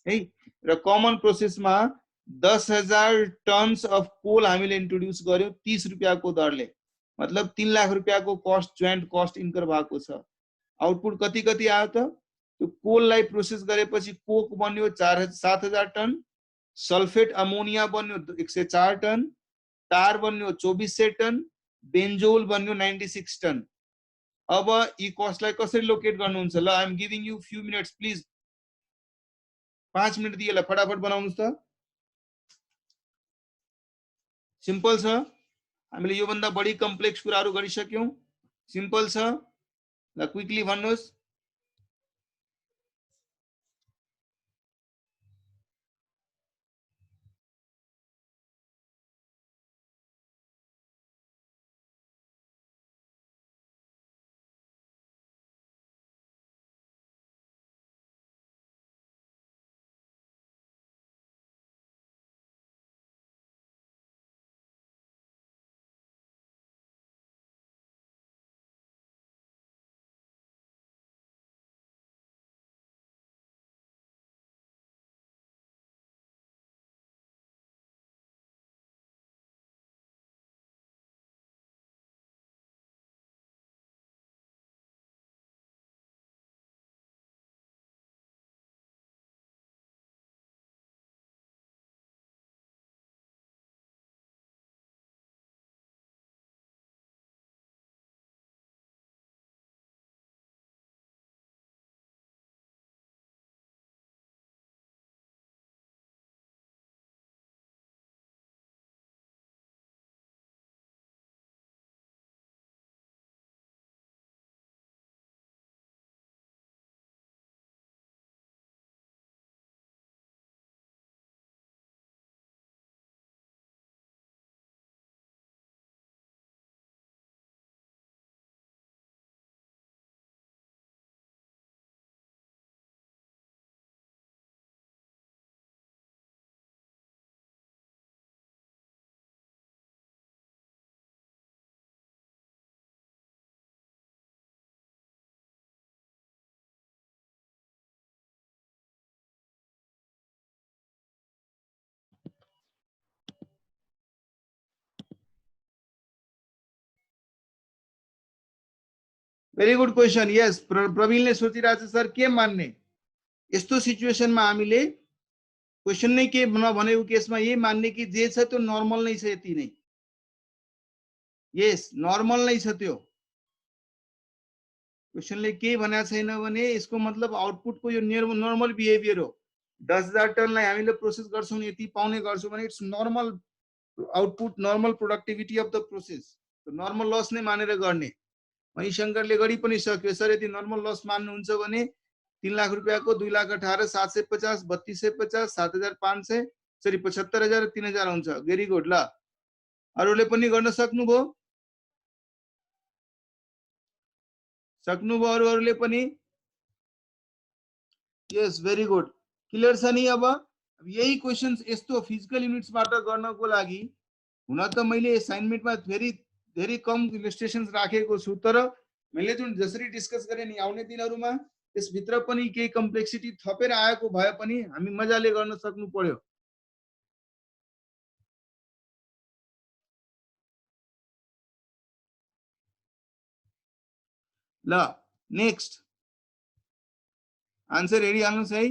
Hey, the common process ma 10,000 tons of coal हामीले introduce गर्यो 30 रुपैयाँ को दरले मतलब 3 लाख रुपैयाँ को cost joint cost incur भएको छ आउटपुट कति कति आयो त त्यो कोललाई प्रोसेस गरेपछि कोक बन्यो 7,000 टन सल्फेट अमोनिया बन्यो 104 टन टार बन्यो 2400 टन बेन्जोल बन्यो 96 टन अब यी कस्टलाई कसरी लोकेट गर्नुहुन्छ ल I am giving you few minutes please 5 minute दिएला फटाफट बनाउनुस् त सिम्पल छ हामीले यो भन्दा बढी कम्प्लेक्स कुराहरु गरिसक्यौं सिम्पल छ ल क्विकली भन्नुस् भेरी गुड क्वेशन यस प्रवीणले सोचिरहेछ सर के मान्ने यस्तो सिचुएसनमा हामीले क्वेशन नै के नभनेको केसमा यही मान्ने कि जे छ त्यो नर्मल नै छ यति नै यस नर्मल नै छ त्यो क्वेशनले के भनेको छैन भने यसको मतलब आउटपुटको यो नर्मल बिहेभियर हो 10,000 टनलाई हामीले प्रोसेस गर्छौं यति पाउने गर्छौं भने it's normal output normal productivity of the process normal loss नै मानेर गर्ने मणिशंकरले गरि पनि सक्यो सर यदि नर्मल लस मान्नुहुन्छ भने 3 लाख रुपैयाँको 2,18,750 3,250 7,500 सरी 75,000 3,000 हुन्छ भेरी गुड ल अरूले पनि गर्न सक्नुभयो अरूले पनि यस भेरी गुड क्लियर छ नि अब यही क्वेशन्स यस्तो फिजिकल युनिट्सबाट गर्नको लागि हुन त मैले असाइनमेन्टमा धेरै कम इलस्ट्रेशन्स राखेको छु तर मैले जुन जसरी डिस्कस गरे नि आउने दिनहरुमा त्यस भित्र पनि केही कम्प्लेक्सिटी थपेर आएको भए पनि हामी मजाले गर्न सक्नु पर्यो ल नेक्स्ट आन्सर हेरि हाल्नुस् है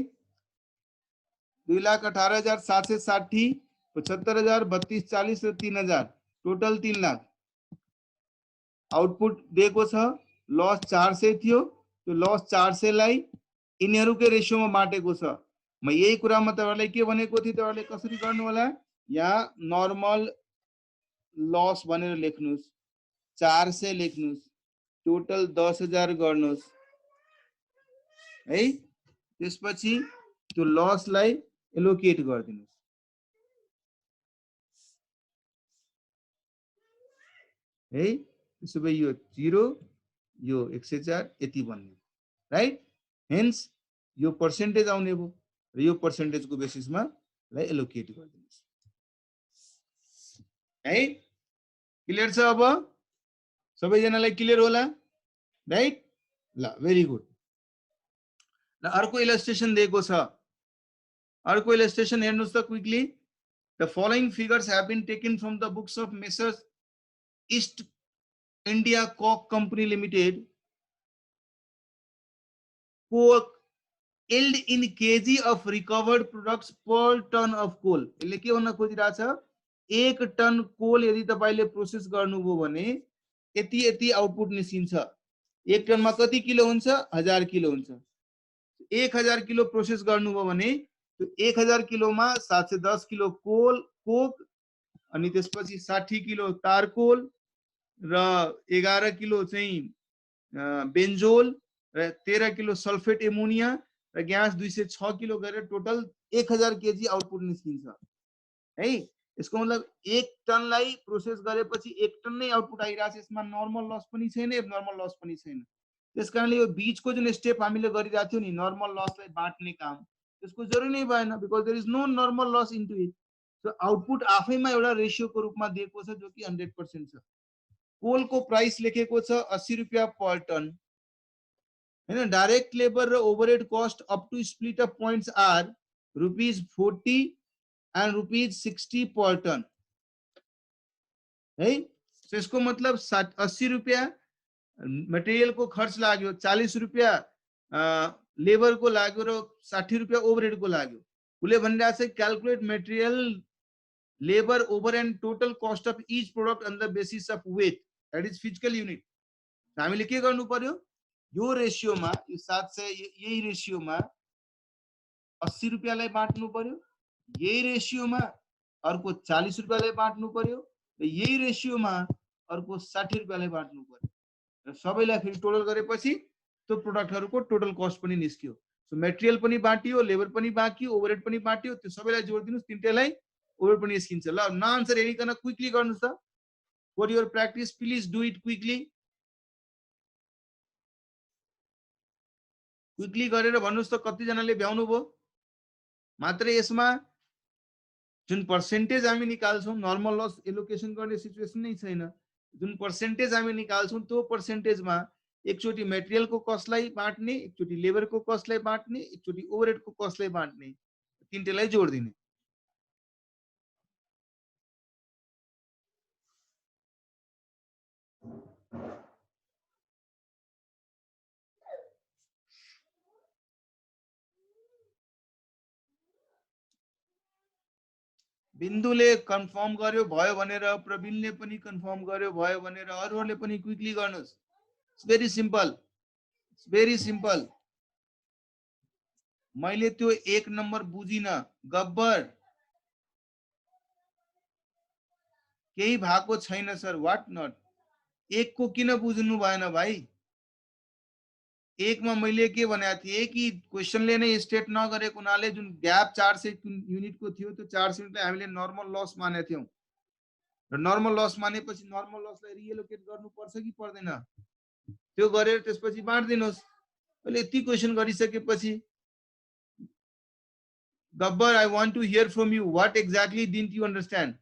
2,18,760 75,000 32,40 र 3,000 टोटल 3 लाख आउटपुट दिएको छ लस 400 थियो त्यो लस 400 लाई यिनीहरुकै रेशियोमा बाटेको छ म यही कुरामा तपाईहरुलाई के भनेको थिए तपाईहरुले कसरी गर्नु होला यहाँ नर्मल लस भनेर लेख्नुस् 400 लेख्नुस् टोटल 10,000 गर्नुस् है त्यसपछि त्यो लसलाई एलोकेट गर्दिनुस् है त्यसो भए यो 0 यो 104 यति बन्ने, राइट। हेन्स यो पर्सेन्टेज आउने भयो र यो पर्सेन्टेजको बेसिसमा लाई एलोकेट गरिदिनुस् है। क्लियर छ अब सबैजनालाई क्लियर होला, राइट। ल भेरी गुड। ल अर्को इलस्ट्रेसन दिएको छ, अर्को इलस्ट्रेसन हेर्नुस् त quickly. The following figures have been taken from the books of Messrs. East India Coke Company Limited. Coke yield in kg of recovered products per ton of coal. यसले के भन्न खोजिरहेको छ, 1 टन कोल यदि तपाईले प्रोसेस गर्नुभयो भने यति यति आउटपुट निस्किन्छ। 1 टनमा कति किलो हुन्छ, 1000 किलो हुन्छ। 1000 किलो प्रोसेस गर्नुभयो भने त्यो 1000 किलोमा 710 किलो कोल कोक अनि त्यसपछि 60 किलो तारकोल र 11 किलो चाहिँ बेन्जोल र 13 किलो सल्फेट एमोनिया र ग्यास 206 किलो गरेर टोटल 1000 केजी आउटपुट निस्किन्छ है। यसको मतलब 1 टनलाई प्रोसेस गरेपछि 1 टन नै आउटपुट आइराछ। यसमा नर्मल लस पनि छैन, एबनर्मल लस पनि छैन। त्यसकारणले यो बीचको जुन स्टेप हामीले गरिरहेको थियौ नि नर्मल लसलाई बाट्ने काम, त्यसको जरुरी नै भएन, because there is no normal loss into it. So output आफैमा एउटा रेशियोको रूपमा दिएको छ जो कि 100% छ। कोलको प्राइस लेखेको छ 80 रुपैयाँ पर टन हैन। डाइरेक्ट लेबर र overhead cost up to split up points are ₹40 and ₹60 per ton है। सो यसको मतलब 80 रुपैयाँ मटेरियल को खर्च लाग्यो, 40 रुपैयाँ लेबर को लाग्यो र 60 रुपैयाँ ओभरहेड को लाग्यो। उसले भनिरहेको छ calculate material labour over and total cost of each product on the basis of weight that is physical unit. हामीले के गर्नु पर्यो, यो रेशियोमा यो 700 यही रेशियोमा 80 रुपैयाँलाई बाट्नु पर्यो, यही रेशियोमा अर्को 40 रुपैयाँलाई बाट्नु पर्यो र यही रेशियोमा अर्को 60 रुपैयाँलाई बाट्नु पर्यो र सबैलाई फेरि टोटल गरेपछि त्यो प्रोडक्टहरुको टोटल कस्ट पनि निस्क्यो। सो मटेरियल पनि बाटियो, लेबर पनि बाँकियो, ओभरहेड पनि बाटियो, त्यो सबैलाई जोड्दिनुस्, तिनटैलाई ओभर पनि निस्किन्छ। ल न आन्सर हेरिकन क्विकली गर्नुस् त। For your practice please do it quickly. Quickly गरेर भन्नुस् त कति जनाले भ्याउनु भयो। मात्र यसमा जुन पर्सेन्टेज हामी निकाल्छौं, नर्मल लस एलोकेसन गर्ने सिचुएसन नै छैन। जुन पर्सेन्टेज हामी निकाल्छौं त्यो पर्सेन्टेजमा एकचोटी मटेरियलको कस्टलाई बाट्ने, एकचोटी लेबरको कस्टलाई बाट्ने, एकचोटी ओभरहेडको कस्टलाई बाट्ने, तीनटैलाई जोड्दिने। बिन्दुले कन्फर्म गर्यो भयो भनेर, प्रवीणले पनि कन्फर्म गर्यो भयो भनेर, अरूहरूले पनि क्विकली गर्नुस्। It's very simple, it's very simple. मैले त्यो 1 नम्बर बुझिन गब्बर, केही भएको छैन सर। व्हाट नट 1 को किन बुझ्नु भएन भाइ। 1 मा मैले के भनेको थिए कि क्वेशनले नै स्टेट नगरेको हुनाले जुन ग्याप 400 युनिट को थियो त्यो 400 युनिटलाई हामीले नर्मल लस मानेको थियौं र नर्मल लस मानेपछि नर्मल लसलाई रिएलोकेट गर्नु पर्छ कि पर्दैन, त्यो गरेर त्यसपछि बाँड्दिनुस्। अहिले यति क्वेशन गरिसकेपछि Gabbar, I want to hear from you, what exactly didn't you understand?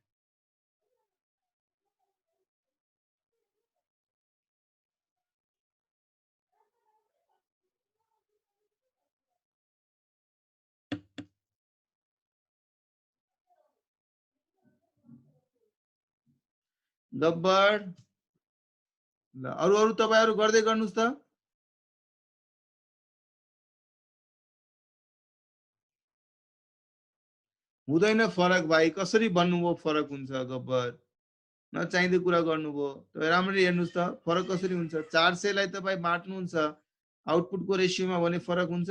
Gabbar, ल अरु तपाईहरु गर्दै गर्नुस् त। हुँदैन फरक भाइ, कसरी भन्नुभयो फरक हुन्छ गब्बर, नचाहिँदो कुरा गर्नुभयो। तपाईं राम्ररी हेर्नुस् त फरक कसरी हुन्छ। 400 लाई तपाई बाट्नुहुन्छ आउटपुटको रेशियोमा भने फरक हुन्छ।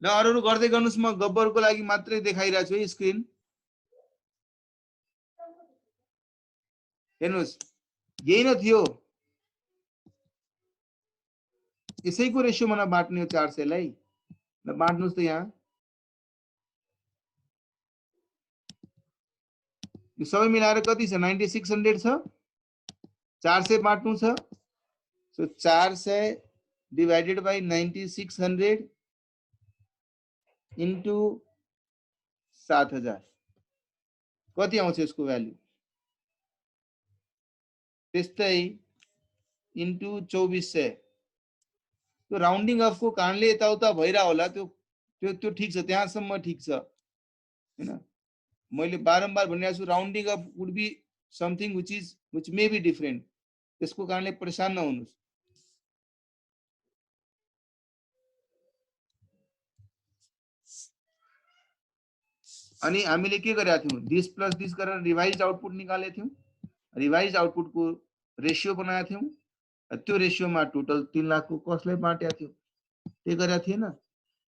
ल अरु गर्दै गर्नुस्, म गब्बरको लागि मात्रै देखाइरहेको छु है स्क्रिन। हेर्नुस् यही न थियो, यसैको रेशियोमा न बाट्ने हो 400 लाई। ल बाट्नुस् त यहाँ यो सबै मिलाएर कति छ 9600 छ 400 बाट्नु छ सो 400 डिवाइडेड बाइ 9600 इन्टु 7000 कति आउँछ यसको भ्यालु त्यस्तै इन्टु 2400 त्यो राउन्डिङ अफ को कारणले यताउता भइरा होला त्यो त्यो त्यो ठीक छ त्यहाँसम्म ठीक छ हैन मैले बारम्बार भनिरहेको छु rounding off would be something which may be different त्यसको कारणले परेशान नहुनुस् अनि हामीले के गरेका थियौं दिस प्लस दिस गरेर रिवाइज्ड आउटपुट निकालेका थियौं रिवाइज्ड आउटपुट को रेशियो बनाएका थियौं त्यो रेशियोमा टोटल 3 लाख को कस्टलाई बाटेका थियौं त्यो गरेका थिएन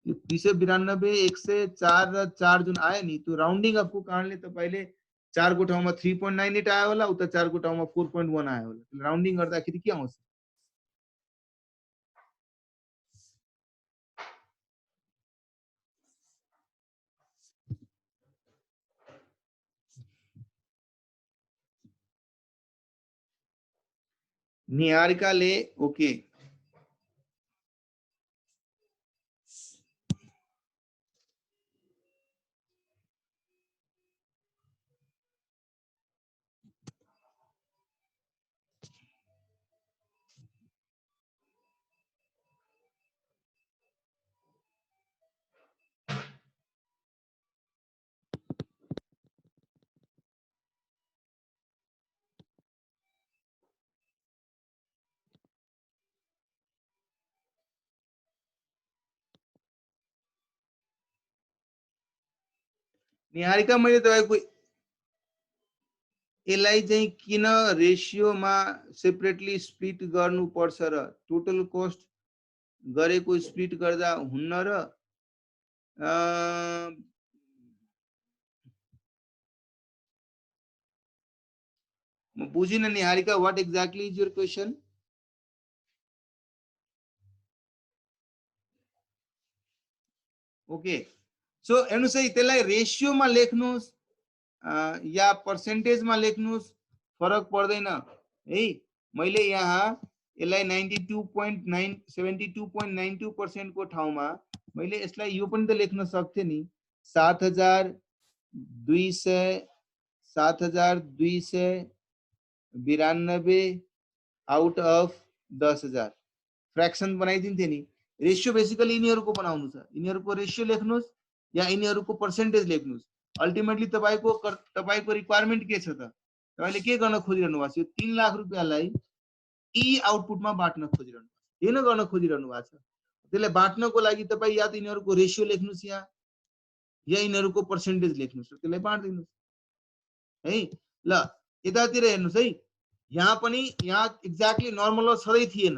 यो 292 104 र 4 जुन आयो नि त्यो राउन्डिङ अफ को कारणले तपाईले 4 को ठाउँमा 3.98 आयो होला उता 4 को ठाउँमा 4.1 आयो होला राउन्डिङ गर्दाखेरि के आउँछ निहारिकाले ओके निहारिका मैले तपाईको यसलाई चाहिँ किन रेशियोमा सेपरेटली स्प्लिट गर्नु पर्छ र टोटल कस्ट गरेको स्प्लिट गर्दा हुन्न र म बुझिन Niharika what exactly is your question okay so हेर्नुस् है त्यसलाई रेशियोमा लेख्नुस् या पर्सेन्टेजमा लेख्नुस् फरक पर्दैन है मैले यहाँ यसलाई 72.92% को ठाउँमा मैले यसलाई यो पनि त लेख्न सक्थे नि 7292 आउट अफ 10000 फ्र्याक्सन बनाइदिन्थे नि रेशियो बेसिकली यिनीहरुको बनाउनु छ यिनीहरुको रेशियो लेख्नुस् या यिनीहरुको पर्सेन्टेज लेख्नुस् अल्टिमेटली तपाईको रिक्वायरमेन्ट के छ त तपाईले के गर्न खोजिरहनु भएको छ यो 3 लाख रुपैयाँलाई ई आउटपुटमा बाट्न खोजिरहनु भएको छ हेन गर्न खोजिरहनु भएको छ त्यसले बाट्नको लागि तपाई या त यिनीहरुको रेशियो लेख्नुस् या यिनीहरुको पर्सेन्टेज लेख्नुस् त्यसलाई बाट्दिनुस् है ल यतातिर हेर्नुस् है यहाँ पनि यहाँ एक्ज्याक्टली नर्मल छदै थिएन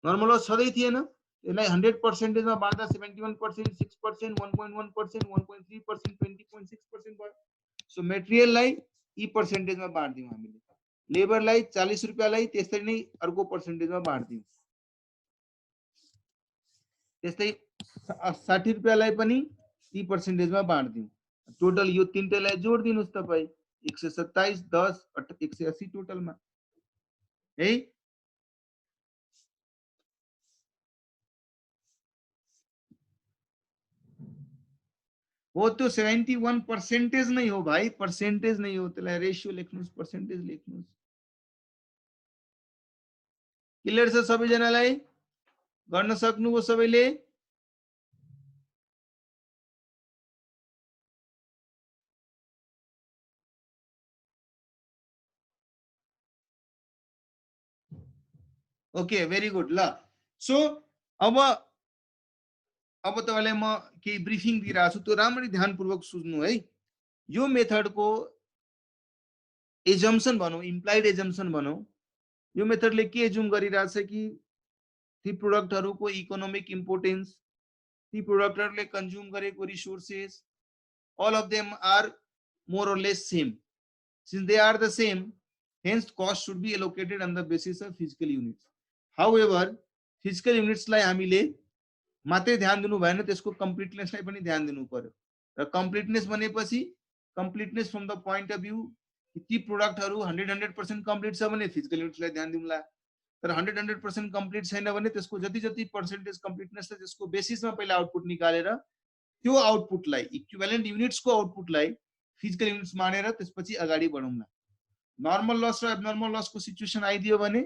नर्मल छदै थिएन यसलाई 100% मा बाट्दा 71% 6% 1.1% 1.3% 20.6% भयो सो मटेरियललाई ई पर्सेन्टेज मा बाट्दियौ हामीले लेबरलाई 40 रुपैयाँलाई त्यसरी नै अर्को पर्सेन्टेज मा बाट्दियौ त्यस्तै 60 रुपैयाँलाई पनि ई पर्सेन्टेज मा बाट्दियौ टोटल यो तीनटैलाई जोड दिनुस् तपाई 127 10 180 टोटल मा है वो तो 71% नहीं हो भाई पर्सेंटेज नहीं हो त्यसलाई रेशियो लेख्नुस् पर्सेंटेज लेख्नुस् क्लियर छ सबैजनालाई गर्न सक्नुभयो सबैले ओके भेरी गुड ल सो अब तपाईलाई म केही ब्रिफिङ दिइरहेको छु त्यो राम्ररी ध्यानपूर्वक सुन्नु है यो मेथडको एजम्पसन भनौं इम्प्लाइड एजम्पसन भनौं यो मेथडले के एज्युम गरिरहेछ कि ती प्रोडक्टहरुको इकोनोमिक इम्पोर्टेन्स ती प्रोडक्टहरुले कन्ज्युम गरेको resources all of them are more or less same since they are the same hence cost should be allocated on the basis of physical units however physical units लाई हामीले मात्रै ध्यान दिनु भएन त्यसको कम्प्लिटनेसलाई पनि ध्यान दिनु पर्यो र कम्प्लिटनेस भनेपछि कम्प्लिटनेस from the point of view कि ती प्रोडक्टहरु 100% कम्प्लिट छ भने फिजिकल युनिट्सलाई ध्यान दिउँला, तर 100% कम्प्लिट छैन भने त्यसको जति जति पर्सेन्टेज कम्प्लिटनेस छ त्यसको बेसिसमा पहिला आउटपुट निकालेर त्यो आउटपुटलाई इक्विभ्यालेन्ट युनिट्सको आउटपुटलाई फिजिकल युनिट्स मानेर त्यसपछि अगाडि बढौँला। नर्मल लस र एब्नर्मल लसको सिचुएसन आइदियो भने,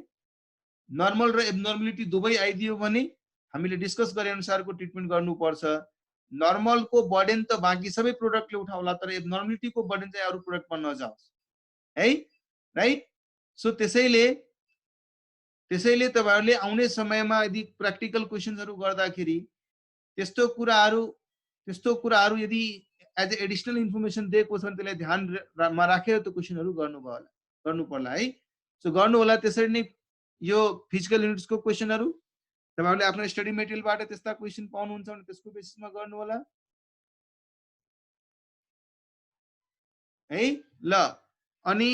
नर्मल र एब्नर्मलिटी दुवै आइदियो भने हामीले डिस्कस गरे अनुसारको ट्रिटमेन्ट गर्नुपर्छ। नर्मलको बर्डन त बाँकी सबै प्रोडक्टले उठाउला, तर एब्नर्मलिटीको बर्डन चाहिँ अरू प्रोडक्टमा नजाओस् है, राइट। सो त्यसैले तपाईहरुले आउने समयमा यदि प्र्याक्टिकल क्वेशन्सहरु गर्दाखेरि त्यस्तो कुराहरु यदि एज ए एडिशनल इन्फर्मेसन दिएको छ भने त्यसलाई ध्यानमा राखेर त्यो क्वेशनहरु गर्नु पर्ला है। सो गर्नु होला। त्यसरी नै यो फिजिकल युनिट्सको क्वेशनहरु तपाईहरुले आफ्नो स्टडी मेटेरियलबाट त्यस्ता क्वेशन पाउनुहुन्छ भने त्यसको बेसिसमा गर्नु होला है। ल अनि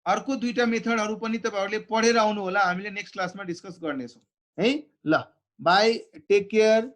अर्को दुईटा मेथडहरु पनि तपाईहरुले पढेर आउनु होला, हामीले नेक्स्ट क्लासमा डिस्कस गर्नेछौं है। ल बाई, टेक केयर।